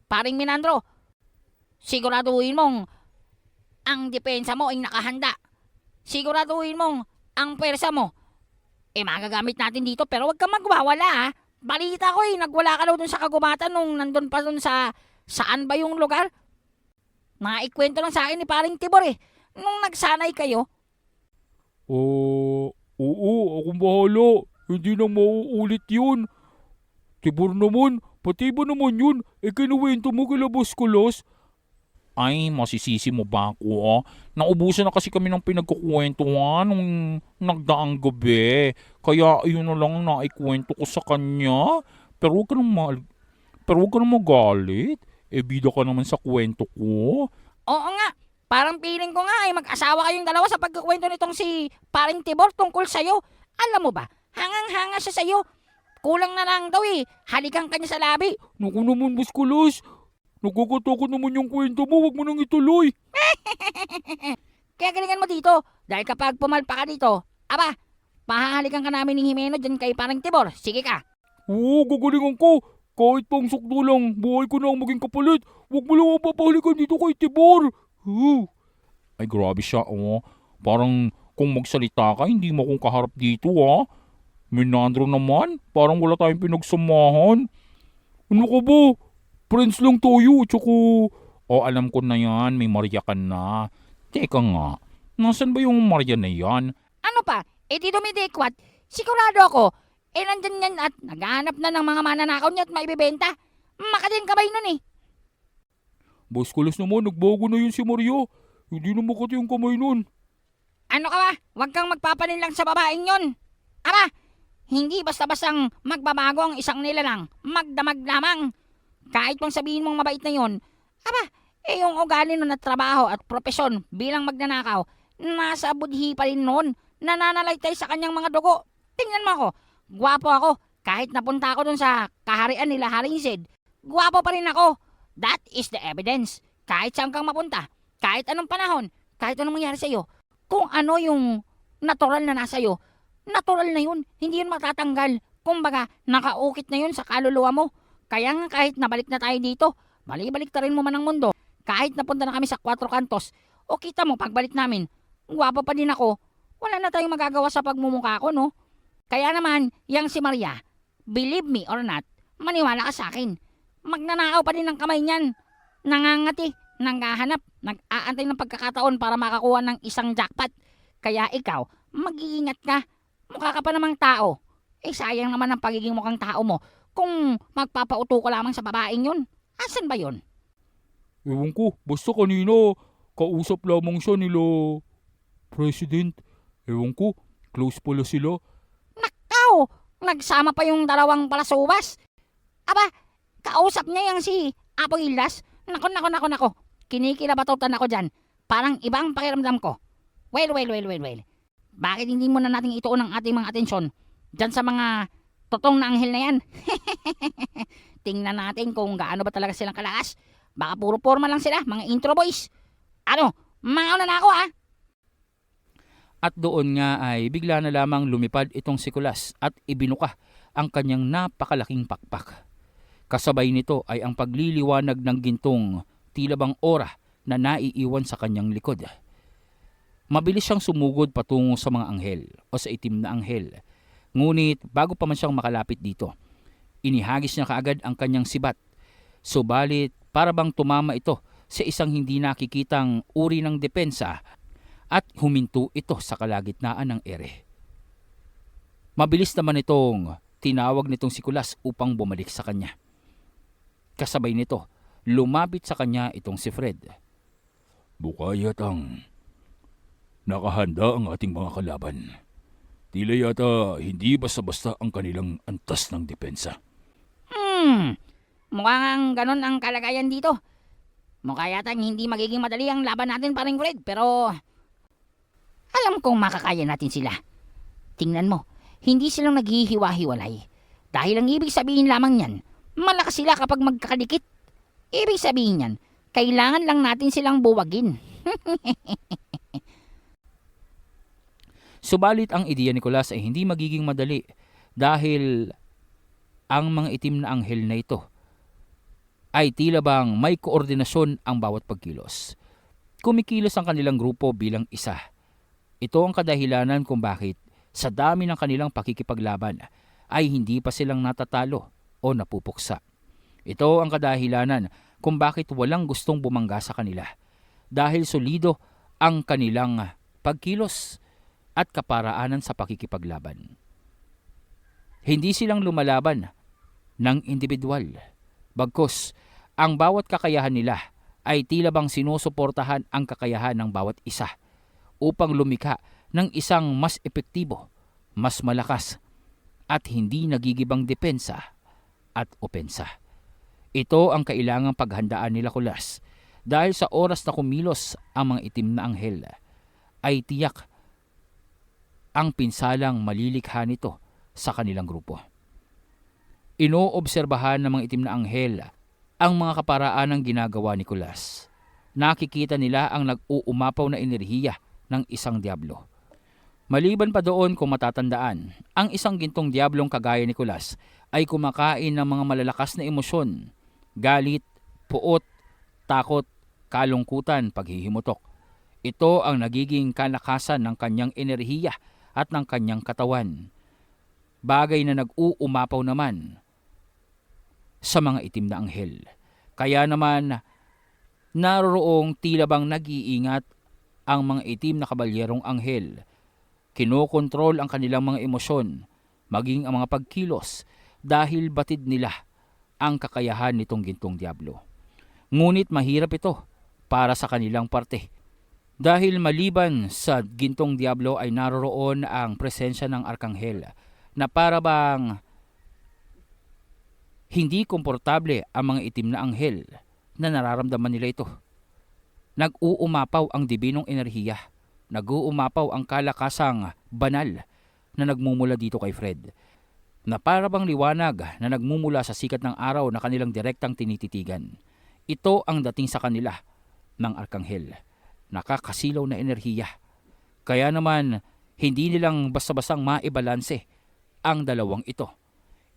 Paring Minandro, siguraduhin mong ang depensa mo ay nakahanda. Siguraduhin mong ang pwersa mo magagamit natin dito, pero wag kang magwawala ha. Balita ko nagwala ka daw dun sa kagubatan nung nandun pa dun sa saan ba yung lugar? Naikwento lang sa akin ni Paring Tibor nung nagsanay kayo. Oo, akong bahala. Hindi na mauulit yun. Tibor naman, pati ba naman yun? Kinuwento mo kila Boss Kulas. Ay, masisisi mo ba ako? Naubusan na kasi kami ng pinagkukwentuhan nung nagdaang gabi. Kaya ayun na lang ang naikwento ko sa kanya. Pero huwag ka nang magalit. Bida ka naman sa kwento ko. Oo nga, parang feeling ko nga mag-asawa kayong dalawa sa pagkukwento nitong si Paring Tibor tungkol sa'yo. Alam mo ba, hangang-hanga siya sa'yo. Kulang na lang daw halikan ka niya sa labi. Naku naman, Boss Kulas. Nagkakatakot naman yung kwento mo. Huwag mo nang ituloy. Kaya galingan mo dito, dahil kapag pumalpa ka dito, aba, mahahalikan ka namin ni Jimeno dyan kay Paring Tibor. Sige ka. Oo, gagalingan ko. Kahit pang sukdo lang, buhay ko na ang maging kapalit. Huwag mo lang ang papahalikan dito kay Tibor. Ay, grabe siya, Parang kung magsalita ka, hindi mo akong kaharap dito, Minandro naman, parang wala tayong pinagsamahan. Ano ka ba? Friends lang tayo, tsaka... alam ko na yan, may Maria ka na. Teka nga, nasan ba yung Maria na yan? Ano pa? Di dumidikwat. Sigurado ako, nandyan yan at naghahanap na ng mga mananakaw niya at maibibenta. Makadin ka ba nun Boss Kulas naman, nagbago na yun si Maria. Hindi na makati yung kamay nun. Ano ka ba? Huwag kang magpapanin lang sa babaeng yon. Aba, hindi basta-bastang magbabago ang isang nilalang. Magdamag lamang. Kahit pang sabihin mong mabait na yon, aba, Yung ugali nun na trabaho at propesyon bilang magnanakaw, nasa budhi pa rin noon. Nananalaytay sa kanyang mga dugo. Tingnan mo ako, gwapo ako. Kahit napunta ako dun sa kaharian nila Haring Zed, gwapo pa rin ako. That is the evidence. Kahit saan kang mapunta, kahit anong panahon, kahit anong mangyari sa'yo, kung ano yung natural na nasa iyo, natural na yun. Hindi yun matatanggal. Kumbaga, nakaukit na yun sa kaluluwa mo. Kaya nga kahit nabalik na tayo dito, balik-balik ta rin mo man ang mundo. Kahit napunta na kami sa 4 kantos, o kita mo pagbalik namin, gwapo pa din ako. Wala na tayong magagawa sa pagmumukha ko, no? Kaya naman, yang si Maria, believe me or not, maniwala ka sa akin. Magnanakaw pa din ng kamay niyan. Nangangati, nanghahanap, nag-aantay ng pagkakataon para makakuha ng isang jackpot. Kaya ikaw, mag-iingat ka. Mukha ka pa namang tao. Sayang naman ang pagiging mukhang tao mo kung magpapauto ko lamang sa babaeng yun. Asan ba yun? Ewan ko, basta kanina, kausap lamang siya nila President. Ewan ko, close pala sila. Nakaw! Nagsama pa yung dalawang palasubas. Aba, kausap niya yung si Apo Hildas. Nako. Kinikilabatotan ako dyan. Parang ibang pakiramdam ko. Well. Bakit hindi muna natin ituon ang ating mga atensyon dyan sa mga totong na anghel na yan? Tingnan natin kung gaano ba talaga silang kalakas. Baka puro forma lang sila, mga intro boys. Ano, mauna na ako ha? At doon nga ay bigla na lamang lumipad itong si Kulas at ibinuka ang kanyang napakalaking pakpak. Kasabay nito ay ang pagliliwanag ng gintong tila bang ora na naiiwan sa kanyang likod. Mabilis siyang sumugod patungo sa mga anghel o sa itim na anghel. Ngunit bago pa man siyang makalapit dito, inihagis niya kaagad ang kanyang sibat. Subalit para bang tumama ito sa isang hindi nakikitang uri ng depensa at huminto ito sa kalagitnaan ng ere. Mabilis naman itong tinawag nitong si Kulas upang bumalik sa kanya. Kasabay nito, lumapit sa kanya itong si Fred. Mukha yatang nakahanda ang ating mga kalaban. Tila yata hindi basta-basta ang kanilang antas ng depensa. Mukhang ganon ang kalagayan dito. Mukha yatang hindi magiging madali ang laban natin, paring Fred, pero alam kong makakaya natin sila. Tingnan mo, hindi silang naghihiwa-hiwalay. Dahil ang ibig sabihin lamang yan, malakas sila kapag magkakadikit. Ibig sabihin yan, kailangan lang natin silang buwagin. Subalit ang ideya ni Kulas ay hindi magiging madali dahil ang mga itim na anghel na ito ay tila bang may koordinasyon ang bawat pagkilos. Kumikilos ang kanilang grupo bilang isa. Ito ang kadahilanan kung bakit sa dami ng kanilang pakikipaglaban ay hindi pa silang natatalo o napupuksa. Ito ang kadahilanan kung bakit walang gustong bumangga sa kanila dahil solido ang kanilang pagkilos at kaparaanan sa pakikipaglaban. Hindi silang lumalaban ng individual. Bagkus, ang bawat kakayahan nila ay tila bang sinusuportahan ang kakayahan ng bawat isa upang lumikha ng isang mas epektibo, mas malakas, at hindi nagigibang depensa at opensa. Ito ang kailangang paghandaan nila Kulas dahil sa oras na kumilos ang mga itim na anghel ay tiyak ang pinsalang malilikha nito sa kanilang grupo. Inoobserbahan ng mga itim na anghel ang mga kaparaan ng ginagawa ni Kulas. Nakikita nila ang nag-uumapaw na enerhiya ng isang diablo. Maliban pa doon kung matatandaan, ang isang gintong diablong kagaya ni Kulas ay kumakain ng mga malalakas na emosyon, galit, puot, takot, kalungkutan, paghihimutok. Ito ang nagiging kalakasan ng kanyang enerhiya at ng kanyang katawan. Bagay na nag-uumapaw naman sa mga itim na anghel. Kaya naman naroroong tila bang nag-iingat ang mga itim na kabalyerong anghel. Kinokontrol ang kanilang mga emosyon, maging ang mga pagkilos dahil batid nila ang kakayahan nitong gintong diablo. Ngunit mahirap ito para sa kanilang parte. Dahil maliban sa gintong diablo ay naroroon ang presensya ng arkanghel na para bang hindi komportable ang mga itim na anghel na nararamdaman nila ito. Nag-uumapaw ang dibinong enerhiya. Nag-uumapaw ang kalakasang banal na nagmumula dito kay Fred, na para bang liwanag na nagmumula sa sikat ng araw na kanilang direktang tinititigan. Ito ang dating sa kanila ng Arkanghel. Nakakasilaw na enerhiya. Kaya naman, hindi nilang basta-bastang maibalanse ang dalawang ito.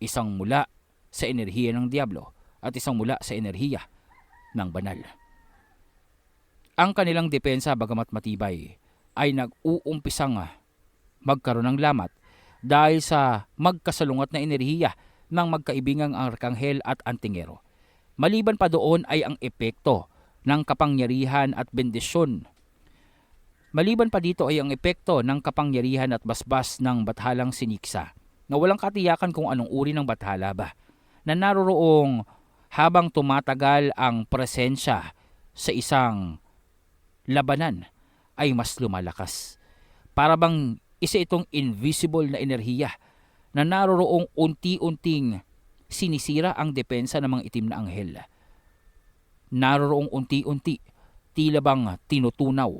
Isang mula sa enerhiya ng Diablo at isang mula sa enerhiya ng banal. Ang kanilang depensa, bagamat matibay, ay nag-uumpisang magkaroon ng lamat dahil sa magkasalungat na enerhiya ng magkaibingang Arkanghel at Antingero. Maliban pa doon ay ang epekto ng kapangyarihan at bendisyon. Maliban pa dito ay ang epekto ng kapangyarihan at basbas ng bathalang siniksa, na walang katiyakan kung anong uri ng bathala ba, na naroroong habang tumatagal ang presensya sa isang labanan ay mas lumalakas. Para bang isa itong invisible na enerhiya na naroroong unti-unting sinisira ang depensa ng mga itim na anghel. Naroroong unti-unti, tila bang tinutunaw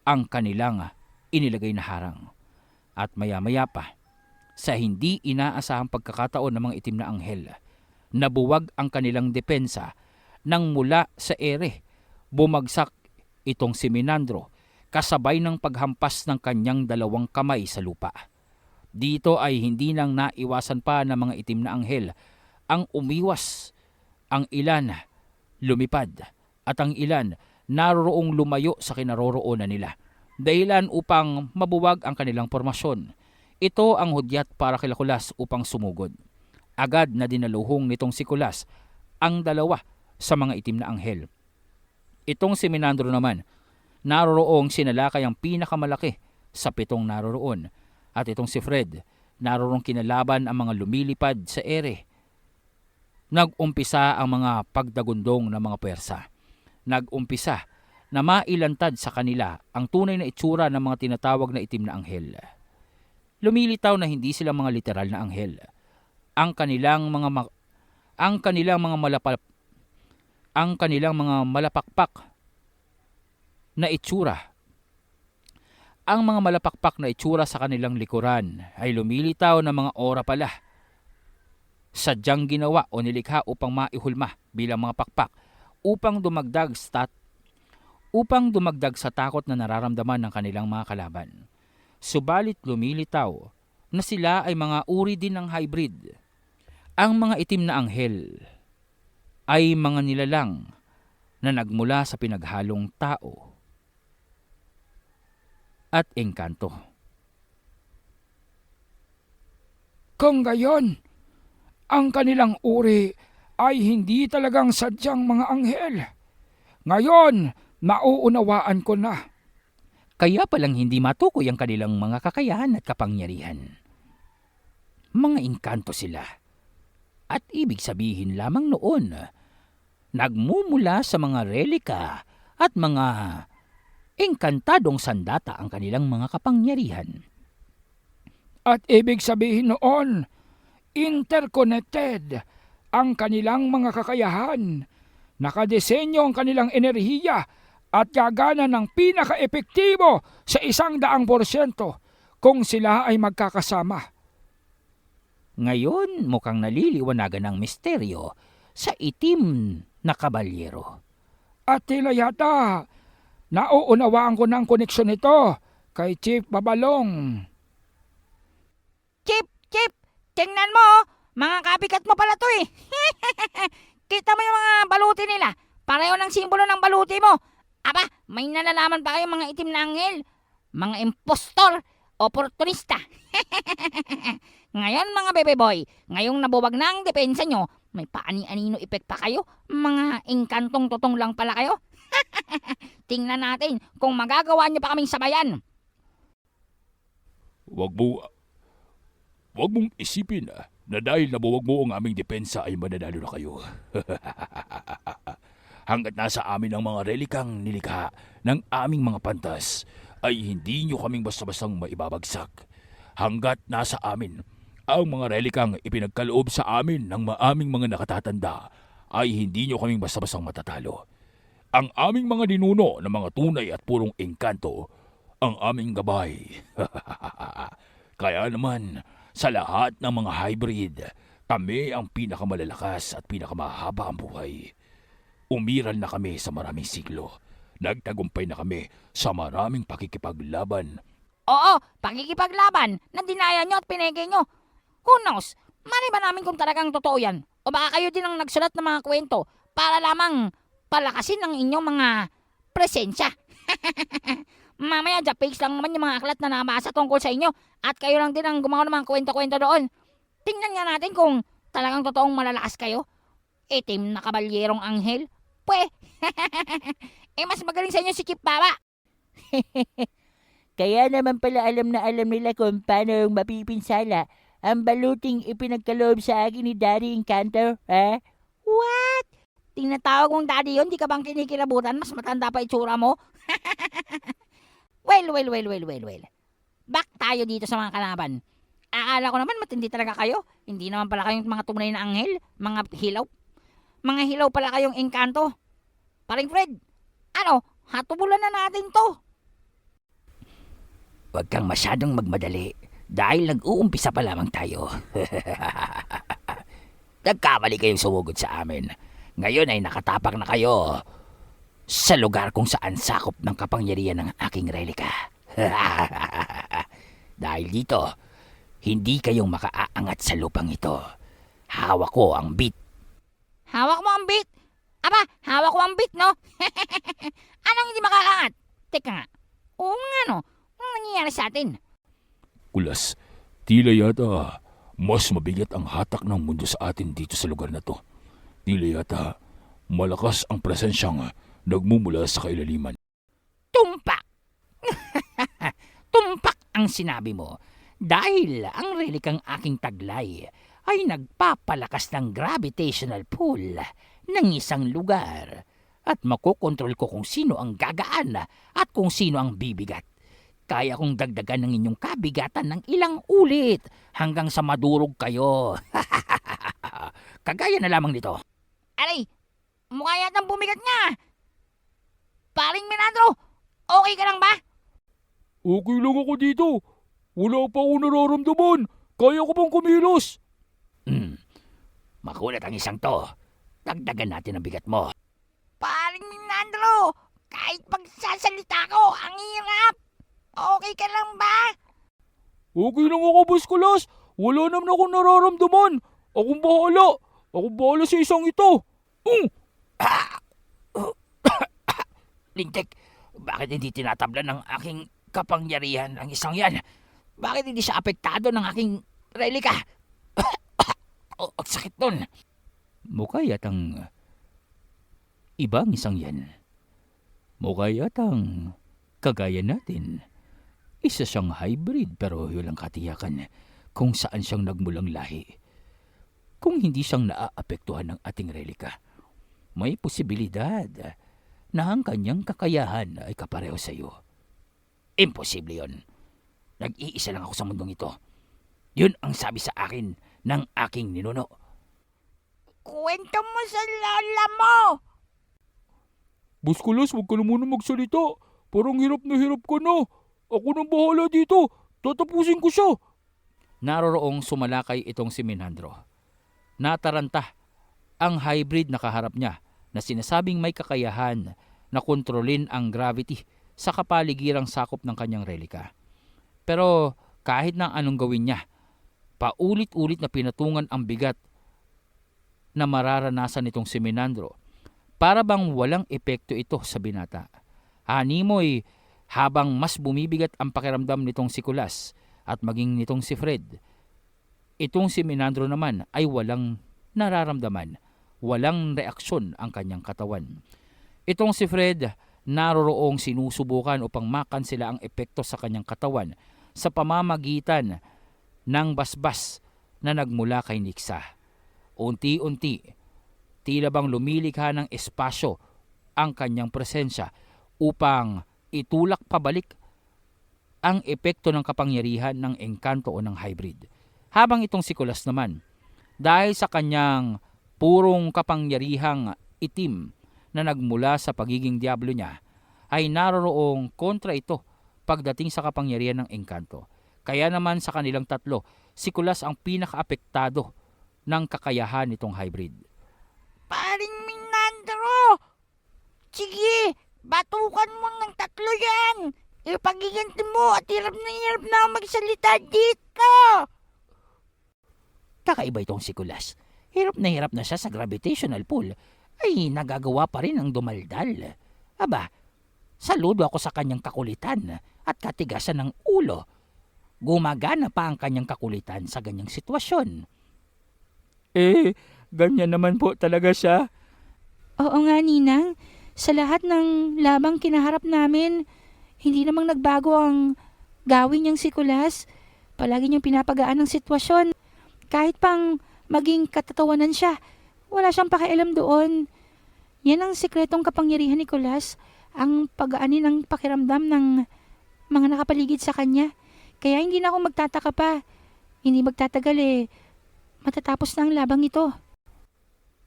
ang kanilang inilagay na harang. At maya-maya pa, sa hindi inaasahang pagkakataon ng mga itim na anghel, nabuwag ang kanilang depensa nang mula sa ere bumagsak itong si Menandro kasabay ng paghampas ng kanyang dalawang kamay sa lupa. Dito ay hindi nang naiwasan pa ng mga itim na anghel ang umiwas, ang ilan lumipad at ang ilan naroroong lumayo sa kinaroroonan nila, dahilan upang mabuwag ang kanilang formasyon. Ito ang hudyat para kila Kulas upang sumugod. Agad na dinaluhong nitong si Kulas ang dalawa sa mga itim na anghel. Itong si Menandro naman, naroroong sinalakay ang pinakamalaki sa 7 naroroon. At itong si Fred, naroroong kinalaban ang mga lumilipad sa ere. Nag-umpisa ang mga pagdagundong ng mga pwersa. Nag-umpisa na mailantad sa kanila ang tunay na itsura ng mga tinatawag na itim na anghel. Lumilitaw na hindi sila mga literal na anghel. Ang kanilang mga malapakpak na itsura. Ang mga malapakpak na itsura sa kanilang likuran ay lumilitaw na mga ora pala. Sadyang ginawa o nilikha upang maihulma bilang mga pakpak upang dumagdag sa takot na nararamdaman ng kanilang mga kalaban. Subalit lumilitaw na sila ay mga uri din ng hybrid. Ang mga itim na anghel ay mga nilalang na nagmula sa pinaghalong tao at engkanto. Kung gayon, ang kanilang uri ay hindi talagang sadyang mga anghel. Ngayon, nauunawaan ko na. Kaya palang hindi matukoy ang kanilang mga kakayahan at kapangyarihan. Mga engkanto sila. At ibig sabihin lamang noon, nagmumula sa mga relika at mga engkantadong sandata ang kanilang mga kapangyarihan. At ibig sabihin noon, interconnected ang kanilang mga kakayahan. Nakadesenyo ang kanilang enerhiya at gagana ng pinaka-epektibo sa 100% kung sila ay magkakasama. Ngayon mukhang naliliwanagan ng misteryo sa itim na kabalyero. At tila yata, nauunawaan ko ng koneksyon nito kay Chief Babalong. Chip, tingnan mo, mga kapikat mo pala to eh. Kita mo yung mga baluti nila, pareho ng simbolo ng baluti mo. Aba, may nalalaman pa kayo mga itim na anghel, mga impostor, oportunista. Ngayon mga bebe boy, ngayong nabuwag na ang depensa nyo, may paani-anino effect pa kayo? Mga engkantong totong lang pala kayo? Tingnan natin kung magagawa nyo pa kaming sabayan. Wag mong isipin na dahil nabuwag mo ang aming depensa ay mananalo na kayo. Hanggat nasa amin ang mga relikang nilikha ng aming mga pantas, ay hindi nyo kaming basta-bastang maibabagsak. Hanggat nasa amin ang mga relikang ipinagkaloob sa amin ng aming mga nakatatanda, ay hindi nyo kaming basta-bastang matatalo. ang aming mga ninuno ng mga tunay at purong engkanto, ang aming gabay. Kaya naman, sa lahat ng mga hybrid, kami ang pinakamalalakas at pinakamahaba ang buhay. Umiral na kami sa maraming siglo. Nagtagumpay na kami sa maraming pakikipaglaban. Oo, pakikipaglaban na dinaya nyo at pineke nyo. Who knows? Mali ba namin kung talagang totoo yan? O baka kayo din ang nagsulat ng mga kwento para lamang palakasin ang inyong mga presensya. Mamaya, Japix lang naman yung mga aklat na nabasa tungkol sa inyo at kayo lang din ang gumawa ng mga kwento-kwento doon. Tingnan nga natin kung talagang totoong malalakas kayo. Itim na kabalyerong anghel. Pwe, mas magaling sa inyo si Chip Baba. Kaya naman pala alam na alam nila kung paano mapipinsala ang baluting ipinagkaloob sa akin ni Daddy Encanto, ha? What? Tinatawag mong daddy yun? Di ka bang kinikilabutan? Mas matanda pa itsura mo? Well. Back tayo dito sa mga kalaban. Akala ko naman matindi talaga kayo. Hindi naman pala kayong mga tunay na anghel. Mga hilaw. Mga hilaw pala kayong engkanto. Paring Fred, ano? Hatubulan na natin to. Huwag kang masyadong magmadali dahil nag-uumpisa pa lamang tayo. Nagkamali kayong sumugod sa amin. Ngayon ay nakatapak na kayo sa lugar kung saan sakop ng kapangyarihan ng aking relika. Dahil dito, hindi kayong makaaangat sa lupang ito. Hawak ko ang beat. Hawak mo ang bit. Aba, hawak ko ang bit, no? Anong hindi makakangat? Teka nga. Oo nga, no? Anong nangyayari sa atin? Kulas, tila yata mas mabigat ang hatak ng mundo sa atin dito sa lugar na to. Tila yata malakas ang presensyang nagmumula sa kailaliman. Tumpak! Tumpak ang sinabi mo dahil ang relikang aking taglay ay nagpapalakas ng gravitational pull ng isang lugar at makokontrol ko kung sino ang gagaan at kung sino ang bibigat. Kaya kong dagdagan ng inyong kabigatan ng ilang ulit hanggang sa madurog kayo. Kagaya na lamang nito. Aray, mukha yatang bumigat nga. Paring Menandro, okay ka lang ba? Okay lang ako dito. Wala pa ako nararamdaman. Kaya ko bang kumilos? Makulat ang isang to. Dagdagan natin ang bigat mo. Paring Menandro, kahit pagsasalita ko, ang hirap. Okay ka lang ba? Okay lang ako, Boss Kulas. Wala naman akong nararamdaman. Akong bahala. Akong bahala sa isang ito. Lintik, bakit hindi tinatablan ng aking kapangyarihan ang isang yan? Bakit hindi siya apektado ng aking relika? Ang sakit nun. Mukha yatang ibang isang yan. Mukha yatang kagaya natin. Isa siyang hybrid pero walang katiyakan kung saan siyang nagmulang lahi. Kung hindi siyang naaapektuhan ng ating relika, may posibilidad na ang kanyang kakayahan ay kapareho sa iyo. Imposible yon. Nag-iisa lang ako sa mundong ito. Yun ang sabi sa akin ng aking ninuno. Kwento mo sa lola mo. Boss Kulas, huwag ka na muna magsalita. Parang hirap ka na. Ako nang bahala dito. Tatapusin ko siya. Naroroong sumalakay itong si Menandro. Nataranta ang hybrid na kaharap niya na sinasabing may kakayahan na kontrolin ang gravity sa kapaligirang sakop ng kanyang relika. Pero kahit na anong gawin niya, paulit-ulit na pinatungan ang bigat na mararanasan nitong si Menandro. Para bang walang epekto ito sa binata. Animoy habang mas bumibigat ang pakiramdam nitong si Kulas at maging nitong si Fred. Itong si Menandro naman ay walang nararamdaman, walang reaksyon ang kanyang katawan. Itong si Fred naroroong sinusubukan upang makansela ang epekto sa kanyang katawan sa pamamagitan ng basbas na nagmula kay Nixa. Unti-unti, tila bang lumilikha ng espasyo ang kanyang presensya upang itulak pabalik ang epekto ng kapangyarihan ng engkanto o ng hybrid. Habang itong si Kulas naman, dahil sa kanyang purong kapangyarihang itim na nagmula sa pagiging diablo niya ay naroroong kontra ito pagdating sa kapangyarihan ng engkanto. Kaya naman sa kanilang tatlo, si Kulas ang pinakaapektado ng kakayahan nitong hybrid. Paring Minandro! Sige, batukan mo ng tatlo yan! Ipagiganti mo at hirap na ako magsalita dito! Kakaiba itong si Kulas. Hirap na siya sa gravitational pull, ay nagagawa pa rin ang dumaldal. Aba, saludo ako sa kanyang kakulitan at katigasan ng ulo. Gumagana pa ang kanyang kakulitan sa ganyang sitwasyon. Ganyan naman po talaga siya. Oo nga, Ninang. Sa lahat ng labang kinaharap namin, hindi namang nagbago ang gawin niyang si Kulas. Palagi niyang pinapagaan ang sitwasyon. Kahit pang maging katatawanan siya, wala siyang pakialam doon. Yan ang sikretong kapangyarihan ni Kulas, ang pag-aanin ng pakiramdam ng mga nakapaligid sa kanya. Kaya hindi na ako magtataka pa. Hindi magtatagal matatapos na ang labang ito.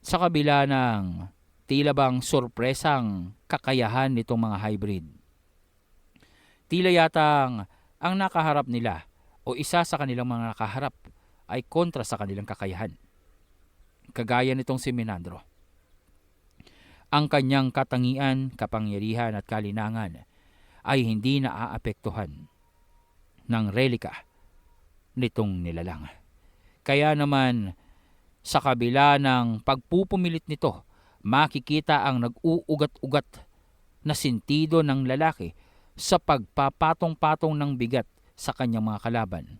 Sa kabila ng tila bang sorpresang kakayahan nitong mga hybrid, tila yatang ang nakaharap nila o isa sa kanilang mga nakaharap ay kontra sa kanilang kakayahan. Kagaya nitong si Minandro. Ang kanyang katangian, kapangyarihan at kalinangan ay hindi naaapektuhan ng relika nitong nilalang. Kaya naman sa kabila ng pagpupumilit nito, makikita ang nag-uugat-ugat na sentido ng lalaki sa pagpapatong-patong ng bigat sa kanyang mga kalaban.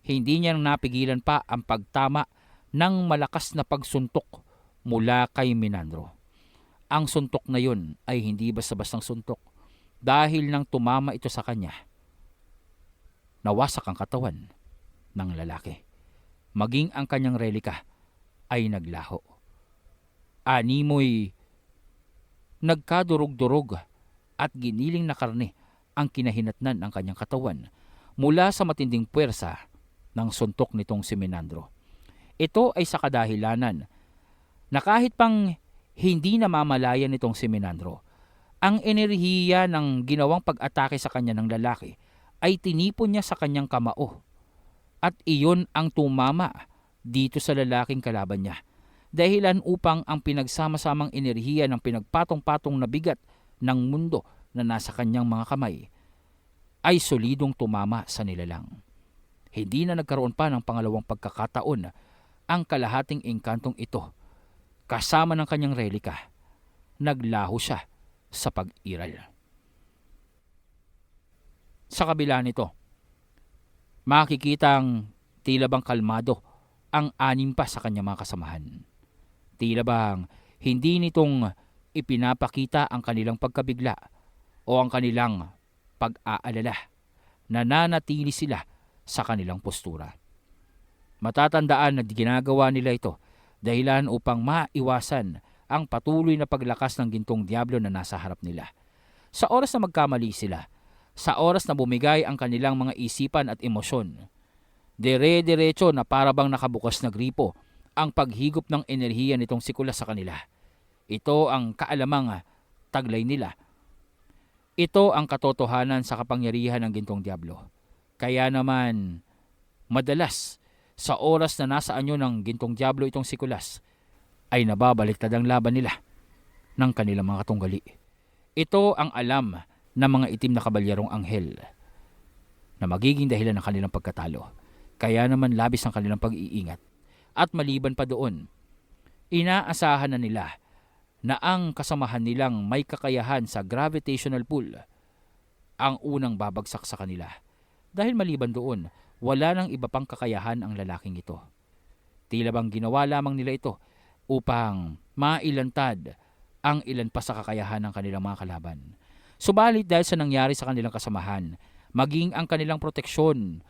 Hindi niya napigilan pa ang pagtama ng malakas na pagsuntok mula kay Minandro. Ang suntok na yun ay hindi basta-bastang suntok. Dahil nang tumama ito sa kanya, nawasak ang katawan ng lalaki. Maging ang kanyang relika ay naglaho. Animoy nagkadurog-durog at giniling na karne ang kinahinatnan ng kanyang katawan mula sa matinding puwersa ng suntok nitong si Minandro. Ito ay sa kadahilanan na kahit pang hindi namamalayan nitong si Minandro, ang enerhiya ng ginawang pag-atake sa kanya ng lalaki ay tinipon niya sa kanyang kamao. At iyon ang tumama dito sa lalaking kalaban niya. Dahilan upang ang pinagsama-samang enerhiya ng pinagpatong-patong na bigat ng mundo na nasa kanyang mga kamay ay solidong tumama sa nilalang. Hindi na nagkaroon pa ng pangalawang pagkakataon ang kalahating engkantong ito. Kasama ng kanyang relika, naglaho siya sa pag-iral. Sa kabila nito, makikitang tila bang kalmado ang anim pa sa kanyang mga kasamahan. Tila bang hindi nitong ipinapakita ang kanilang pagkabigla o ang kanilang pag-aalala. Nananatili sila sa kanilang postura. Matatandaan na ginagawa nila ito dahilan upang maiwasan ang patuloy na paglakas ng gintong diablo na nasa harap nila. Sa oras na magkamali sila, sa oras na bumigay ang kanilang mga isipan at emosyon, dire-diretso na parabang nakabukas na gripo ang paghigop ng enerhiya nitong si Kulas sa kanila. Ito ang kaalamang taglay nila. Ito ang katotohanan sa kapangyarihan ng gintong diablo. Kaya naman, madalas sa oras na nasa anyo ng gintong diablo itong si Kulas, ay nababaliktad ang laban nila ng kanilang mga katunggali. Ito ang alam ng mga itim na kabalyerong anghel na magiging dahilan ng kanilang pagkatalo. Kaya naman labis ang kanilang pag-iingat. At maliban pa doon, inaasahan na nila na ang kasamahan nilang may kakayahan sa gravitational pull ang unang babagsak sa kanila. Dahil maliban doon, wala nang iba pang kakayahan ang lalaking ito. Tila bang ginawa lamang nila ito upang mailantad ang ilan pa sa kakayahan ng kanilang mga kalaban. Subalit dahil sa nangyari sa kanilang kasamahan, maging ang kanilang proteksyon,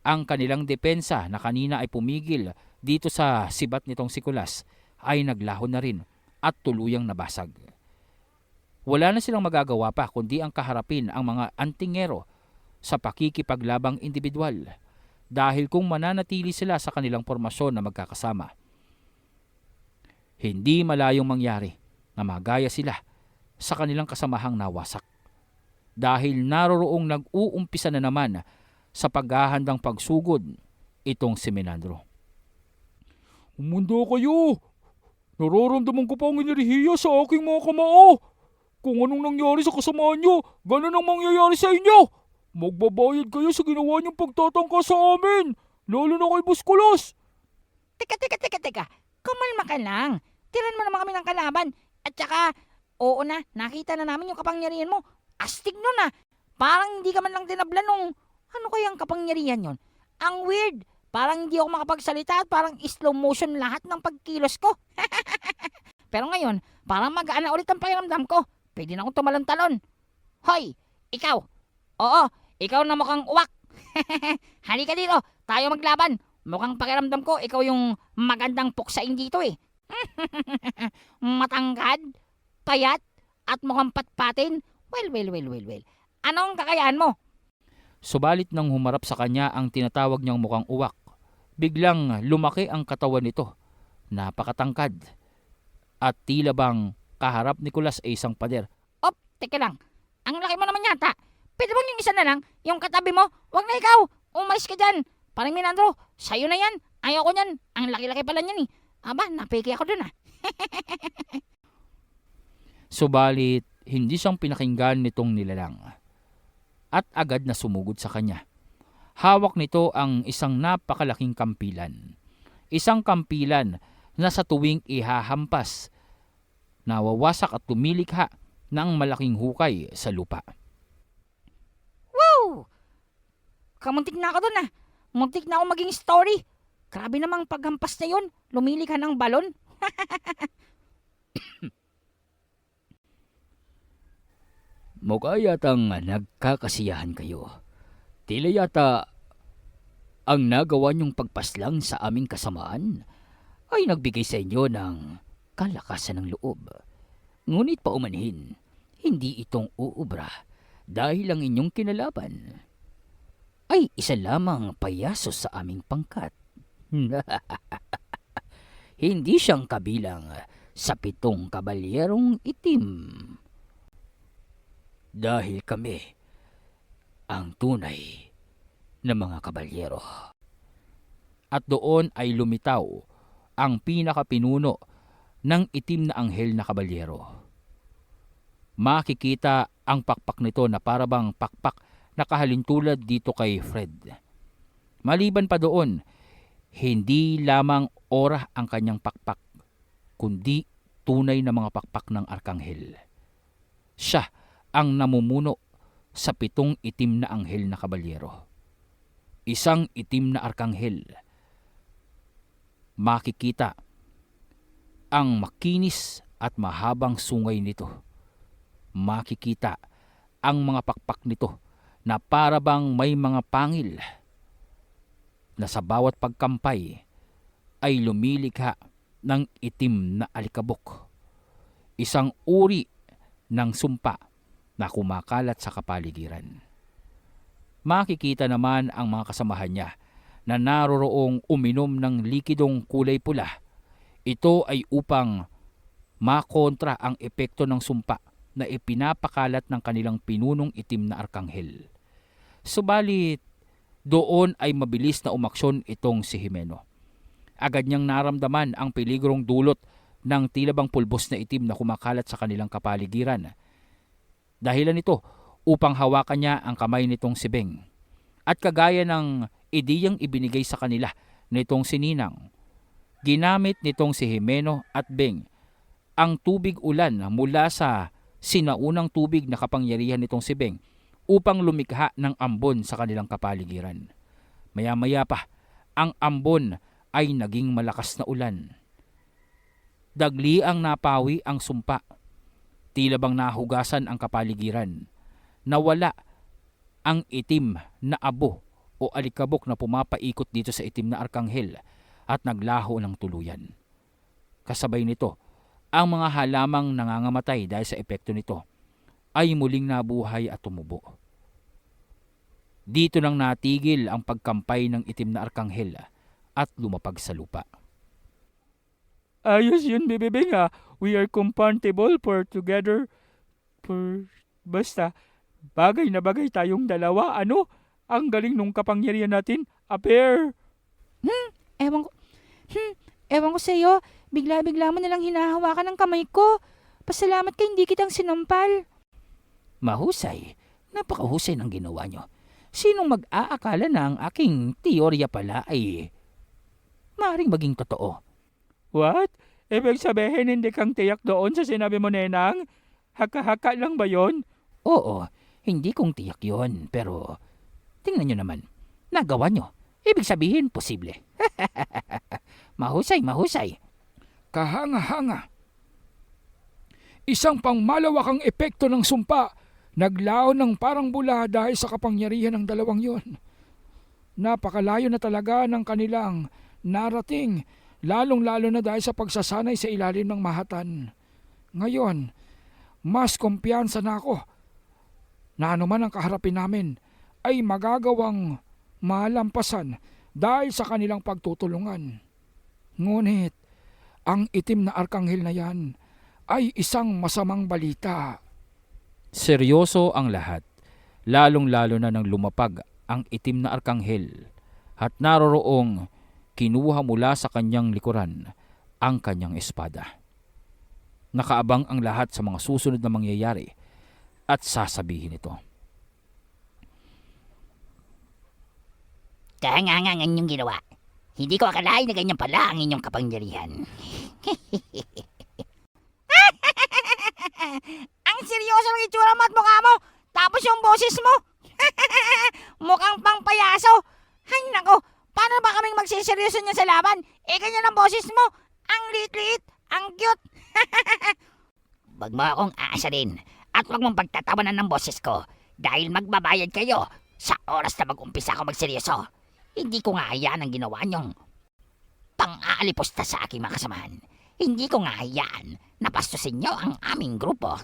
ang kanilang depensa na kanina ay pumigil dito sa sibat nitong si Kulas, ay naglaho na rin at tuluyang nabasag. Wala na silang magagawa pa kundi ang kaharapin ang mga antingero sa pakikipaglabang individual, dahil kung mananatili sila sa kanilang formasyon na magkakasama, hindi malayong mangyari na magaya sila sa kanilang kasamahang nawasak. Dahil naroroong nag-uumpisa na naman sa paghahandang pagsugod itong si Menandro. Umanda kayo! Nararamdaman ko pa ang enerhiya sa aking mga kamao. Kung anong nangyari sa kasamaan nyo, ganun ang mangyayari sa inyo. Magbabayad kayo sa ginawa niyong pagtatangka sa amin, lalo na kay Buskulos. Teka. Kumalma ka lang. Tiran mo naman kami ng kalaban. At saka, oo na, nakita na namin yung kapangyarihan mo. Astig nun ah. Parang hindi ka man lang tinabla nung, ano kayang kapangyarihan yon? Ang weird. Parang hindi ako makapagsalita at parang slow motion lahat ng pagkilos ko. Pero ngayon, parang magaan na ulit ang pakiramdam ko. Pwede na akong tumalon-talon. Hoy, ikaw. Oo, ikaw na mukhang uwak. Halika dito, tayo maglaban. Mukhang pakiramdam ko, ikaw yung magandang puksain dito eh. Matangkad, payat, at mukhang patpatin. Well. Anong kakayahan mo? Subalit nang humarap sa kanya ang tinatawag niyang mukhang uwak, biglang lumaki ang katawan nito. Napakatangkad. At tila bang kaharap ni Kulas ay isang pader. Op, teka lang. Ang laki mo naman yata. Pwede bang yung isa na lang? Yung katabi mo? Wag na ikaw. Umalis ka dyan. Parang Menandro, sa'yo na yan. Ayoko niyan. Ang laki-laki pala niyan eh. Aba, napiki ako dun ah. Subalit, hindi siyang pinakinggan nitong nilalang. At agad na sumugod sa kanya. Hawak nito ang isang napakalaking kampilan. Isang kampilan na sa tuwing ihahampas, nawawasak at tumilikha ng malaking hukay sa lupa. Wow! Kamuntik na ako dun ah. Muntik na ako maging story. Grabe namang paghampas na yun. Lumili ka ng balon. Mukha yatang nagkakasiyahan kayo. Tila yata ang nagawa niyong pagpaslang sa aming kasamaan ay nagbigay sa inyo ng kalakasan ng loob. Ngunit paumanhin, hindi itong uubra dahil ang inyong kinalaban ay isa lamang payaso sa aming pangkat. Hindi siyang kabilang sa 7 kabalyerong itim. Dahil kami ang tunay na mga kabalyero. At doon ay lumitaw ang pinakapinuno ng itim na anghel na kabalyero. Makikita ang pakpak nito na parabang pakpak na kahalintulad dito kay Fred. Maliban pa doon, hindi lamang ora ang kanyang pakpak, kundi tunay na mga pakpak ng arkanghel. Siya ang namumuno sa 7 itim na anghel na kabalyero. Isang itim na arkanghel. Makikita ang makinis at mahabang sungay nito. Makikita ang mga pakpak nito na parabang may mga pangil na sa bawat pagkampay ay lumilikha ng itim na alikabok. Isang uri ng sumpa na kumakalat sa kapaligiran. Makikita naman ang mga kasamahan niya na naroroong uminom ng likidong kulay pula. Ito ay upang makontra ang epekto ng sumpa na ipinapakalat ng kanilang pinunong itim na arkanghel. Subalit, doon ay mabilis na umaksyon itong si Jimeno. Agad niyang naramdaman ang peligrong dulot ng tila bang pulbos na itim na kumakalat sa kanilang kapaligiran. Dahilan nito upang hawakan niya ang kamay nitong si Beng. At kagaya ng ideyang ibinigay sa kanila nitong si Ninang, ginamit nitong si Jimeno at Beng ang tubig ulan mula sa sinaunang tubig na kapangyarihan nitong si Beng upang lumikha ng ambon sa kanilang kapaligiran. Maya-maya pa, ang ambon ay naging malakas na ulan. Dagli ang napawi ang sumpa. Tila bang nahugasan ang kapaligiran. Nawala ang itim na abo o alikabok na pumapaikot dito sa itim na arkanghel at naglaho ng tuluyan. Kasabay nito, ang mga halamang nangangamatay dahil sa epekto nito ay muling nabuhay at tumubo. Dito nang natigil ang pagkampay ng itim na arkanghel at lumapag sa lupa. Ayos yun, Bebe Beng ah. We are compatible for together. Basta, bagay na bagay tayong dalawa. Ano? Ang galing nung kapangyarihan natin. A pair. Ewan ko. Ewan ko sa'yo. Bigla-bigla mo nalang hinahawakan ng kamay ko. Pasalamat ka hindi kitang sinampal. Mahusay. Napakahusay ng ginawa nyo. Sinong mag-aakala na ang aking teorya pala ay maaaring maging totoo? What? Ibig sabihin hindi kang tiyak doon sa sinabi mo, Nenang? Haka-haka lang ba yon? Oo, hindi kong tiyak yon, pero tingnan nyo naman. Nagawa nyo. Ibig sabihin, posible. Mahusay, mahusay. Kahanga-hanga. Isang pangmalawakang epekto ng sumpa, naglaon ng parang bula dahil sa kapangyarihan ng dalawang yon. Napakalayo na talaga ng kanilang narating, lalong-lalo na dahil sa pagsasanay sa ilalim ng mahatan. Ngayon, mas kumpiyansa na ako na anuman ang kaharapin namin ay magagawang malampasan dahil sa kanilang pagtutulungan. Ngunit, ang itim na arkanghel na yan ay isang masamang balita. Seryoso ang lahat, lalong-lalo na nang lumapag ang itim na arkanghel at naroroong kinuha mula sa kanyang likuran ang kanyang espada. Nakaabang ang lahat sa mga susunod na mangyayari at sasabihin ito. Kahangangan ang inyong ginawa. Hindi ko akalain na ganyan pala ang inyong kapangyarihan. Ang seryoso ng itsura mo at mukha mo. Tapos yung boses mo. Mukhang pang payaso. Ay nako, paano ba kaming magsiseryoso niya sa laban? Ganyan ang boses mo. Ang liit-liit, ang cute. Wag mo akong aasarin at wag mong pagtatawanan ng boses ko dahil magbabayad kayo sa oras na mag-umpisa ako magseryoso. Hindi ko nga hayaan ang ginawa niyong pang-aalipusta sa aking mga kasamahan. Hindi ko nga hayaan na pastusin niyo ang aming grupo.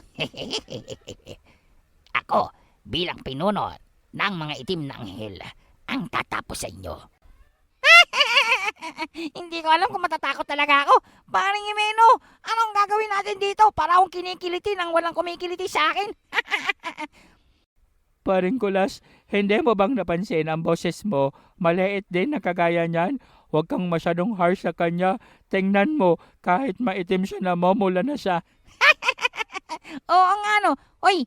Ako, bilang pinuno ng mga itim na anghel, ang tatapos sa inyo. Hindi ko alam kung matatakot talaga ako. Paring Imeno, anong gagawin natin dito? Para akong kinikiliti nang walang kumikiliti sa akin. Paring Kulas, hindi mo bang napansin ang boses mo? Maliit din na kagaya niyan. Huwag kang masyadong harsh sa kanya. Tingnan mo, kahit maitim siya namumula na siya. Oo nga no. Oy,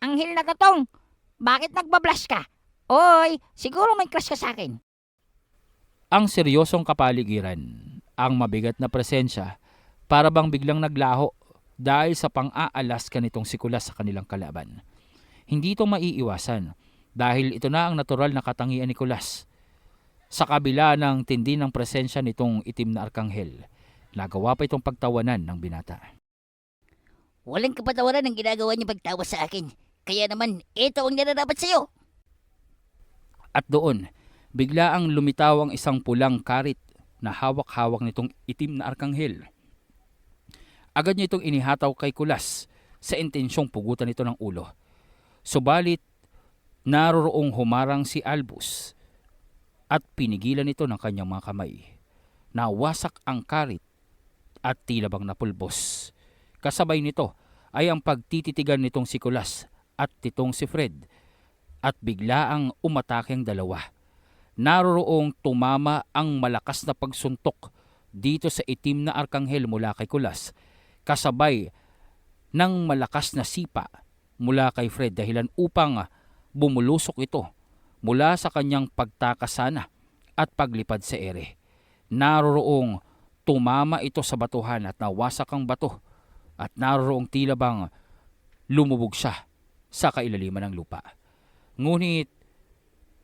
anghel na katong. Bakit nagbablush ka? Oy, siguro may crush ka sa akin. Ang seryosong kapaligiran, ang mabigat na presensya, para bang biglang naglaho dahil sa pang-aalas ka nitong si Kulas sa kanilang kalaban. Hindi ito maiiwasan dahil ito na ang natural na katangian ni Kulas. Sa kabila ng tindi ng presensya nitong itim na arkanghel, nagawa pa itong pagtawanan ng binata. Walang kapatawaran ang ginagawa niyo pagtawa sa akin. Kaya naman, ito ang nararapat sa'yo. At doon, bigla ang lumitaw ang isang pulang karit na hawak-hawak nitong itim na arkanghel. Agad niya itong inihataw kay Kulas sa intensyong pugutan ito ng ulo. Subalit, naroroong humarang si Albus at pinigilan ito ng kanyang mga kamay. Nawasak ang karit at tila bang napulbos. Kasabay nito ay ang pagtititigan nitong si Kulas at titong si Fred at bigla ang umatake ang dalawa. Naroroong tumama ang malakas na pagsuntok dito sa itim na arkanghel mula kay Kulas, kasabay ng malakas na sipa mula kay Fred dahilan upang bumulusok ito mula sa kanyang pagtakasana at paglipad sa ere. Naroroong tumama ito sa batuhan at nawasak ang bato at naroroong tila bang lumubog siya sa kailaliman ng lupa. Ngunit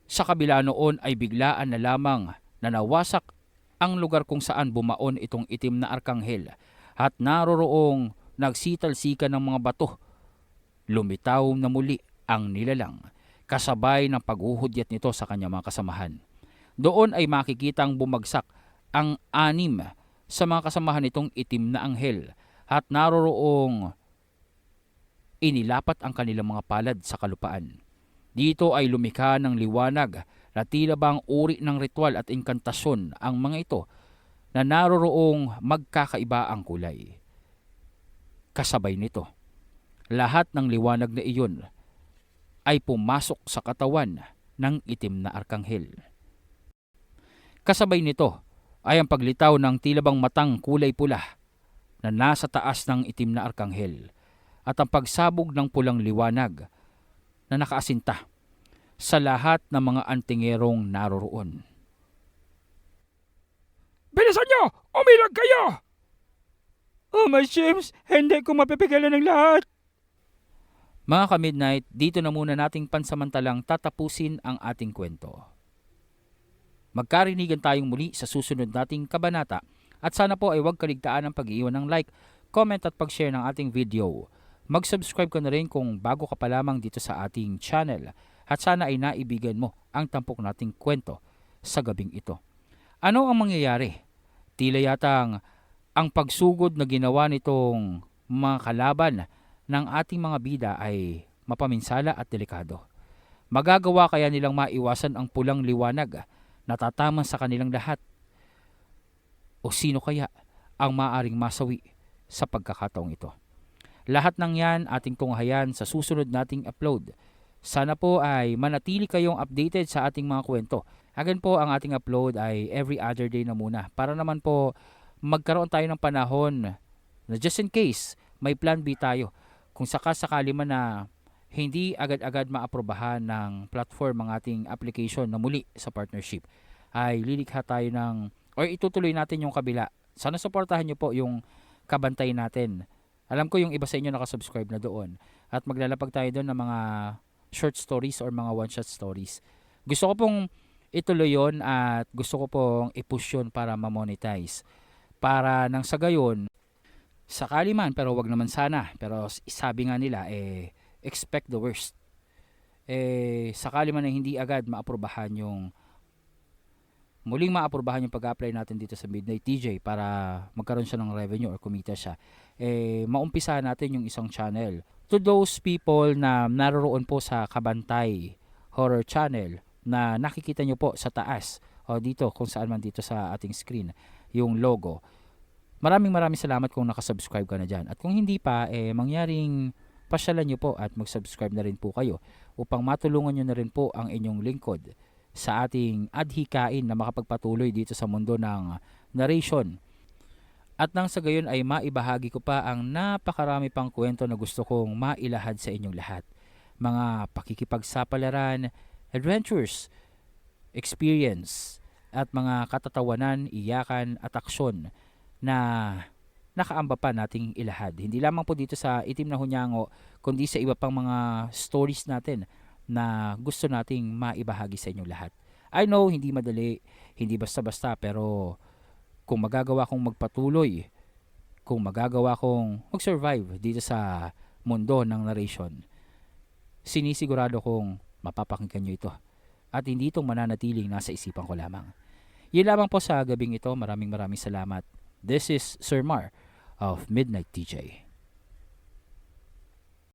sa kabila noon ay biglaan na lamang na nawasak ang lugar kung saan bumaon itong itim na arkanghel at naroroong nagsitalsikan ng mga bato. Lumitaw na muli ang nilalang kasabay ng paghuhudyat nito sa kanyang mga kasamahan. Doon ay makikitang bumagsak ang 6 sa mga kasamahan nitong itim na anghel at naroroong inilapat ang kanilang mga palad sa kalupaan. Dito ay lumikha ng liwanag na tila bang uri ng ritual at inkantasyon ang mga ito na naroroong magkakaiba ang kulay. Kasabay nito, lahat ng liwanag na iyon ay pumasok sa katawan ng itim na arkanghel. Kasabay nito ay ang paglitaw ng tila bang matang kulay pula na nasa taas ng itim na arkanghel at ang pagsabog ng pulang liwanag na nakaasinta sa lahat ng mga antingerong naroroon. Bilisan nyo! Umilag kayo! Oh my ships, hindi ko mapipigilan ng lahat. Mga ka-midnight, dito na muna nating pansamantalang tatapusin ang ating kwento. Magkarinigan tayong muli sa susunod nating kabanata at sana po ay huwag kaligtaan ang pag-iwan ng like, comment at pag-share ng ating video. Mag-subscribe ka na rin kung bago ka pa lamang dito sa ating channel at sana ay naibigan mo ang tampok nating kwento sa gabing ito. Ano ang mangyayari? Tila yatang ang pagsugod na ginawa nitong mga kalaban ng ating mga bida ay mapaminsala at delikado. Magagawa kaya nilang maiwasan ang pulang liwanag na tatama sa kanilang lahat? O sino kaya ang maaring masawi sa pagkakataong ito? Lahat ng yan ating tunghayan sa susunod nating upload. Sana po ay manatili kayong updated sa ating mga kwento. Again po, ang ating upload ay every other day na muna para naman po magkaroon tayo ng panahon na just in case may plan B tayo. Kung sakasakali man na hindi agad-agad maaprobahan ng platform ang ating application na muli sa partnership, ay lilikha tayo ng or itutuloy natin yung kabila. Sana suportahan nyo po yung kabantay natin. Alam ko yung iba sa inyo nakasubscribe na doon. At maglalapag tayo doon ng mga short stories or mga one-shot stories. Gusto ko pong ituloy yun at gusto ko pong i-push yun para ma-monetize. Para nang sa gayon, sakali man, pero wag naman sana. Pero sabi nga nila, expect the worst. Sakali man na hindi agad maaprobahan yung muling maaprobahan yung pag-apply natin dito sa Midnight TJ para magkaroon siya ng revenue or kumita siya, maumpisahan natin yung isang channel. To those people na naroroon po sa Kabantay Horror Channel na nakikita nyo po sa taas o dito kung saan man dito sa ating screen yung logo. Maraming salamat kung nakasubscribe ka na dyan. At kung hindi pa, mangyaring pasyalan nyo po at mag-subscribe na rin po kayo upang matulungan nyo na rin po ang inyong lingkod sa ating adhikain na makapagpatuloy dito sa mundo ng narration. At nang sa gayon ay maibahagi ko pa ang napakarami pang kwento na gusto kong mailahad sa inyong lahat. Mga pakikipagsapalaran, adventures, experience, at mga katatawanan, iyakan at aksyon na nakaamba pa nating ilahad. Hindi lamang po dito sa Itim na Hunyango, kundi sa iba pang mga stories natin na gusto nating maibahagi sa inyong lahat. I know, hindi madali, hindi basta-basta, pero kung magagawa kong magpatuloy, kung magagawa kong mag-survive dito sa mundo ng narration, sinisigurado kong mapapakinggan nyo ito at hindi itong mananatiling nasa isipan ko lamang. Yun lamang po sa gabing ito. Maraming salamat. This is Sir Mar of Midnight TJ.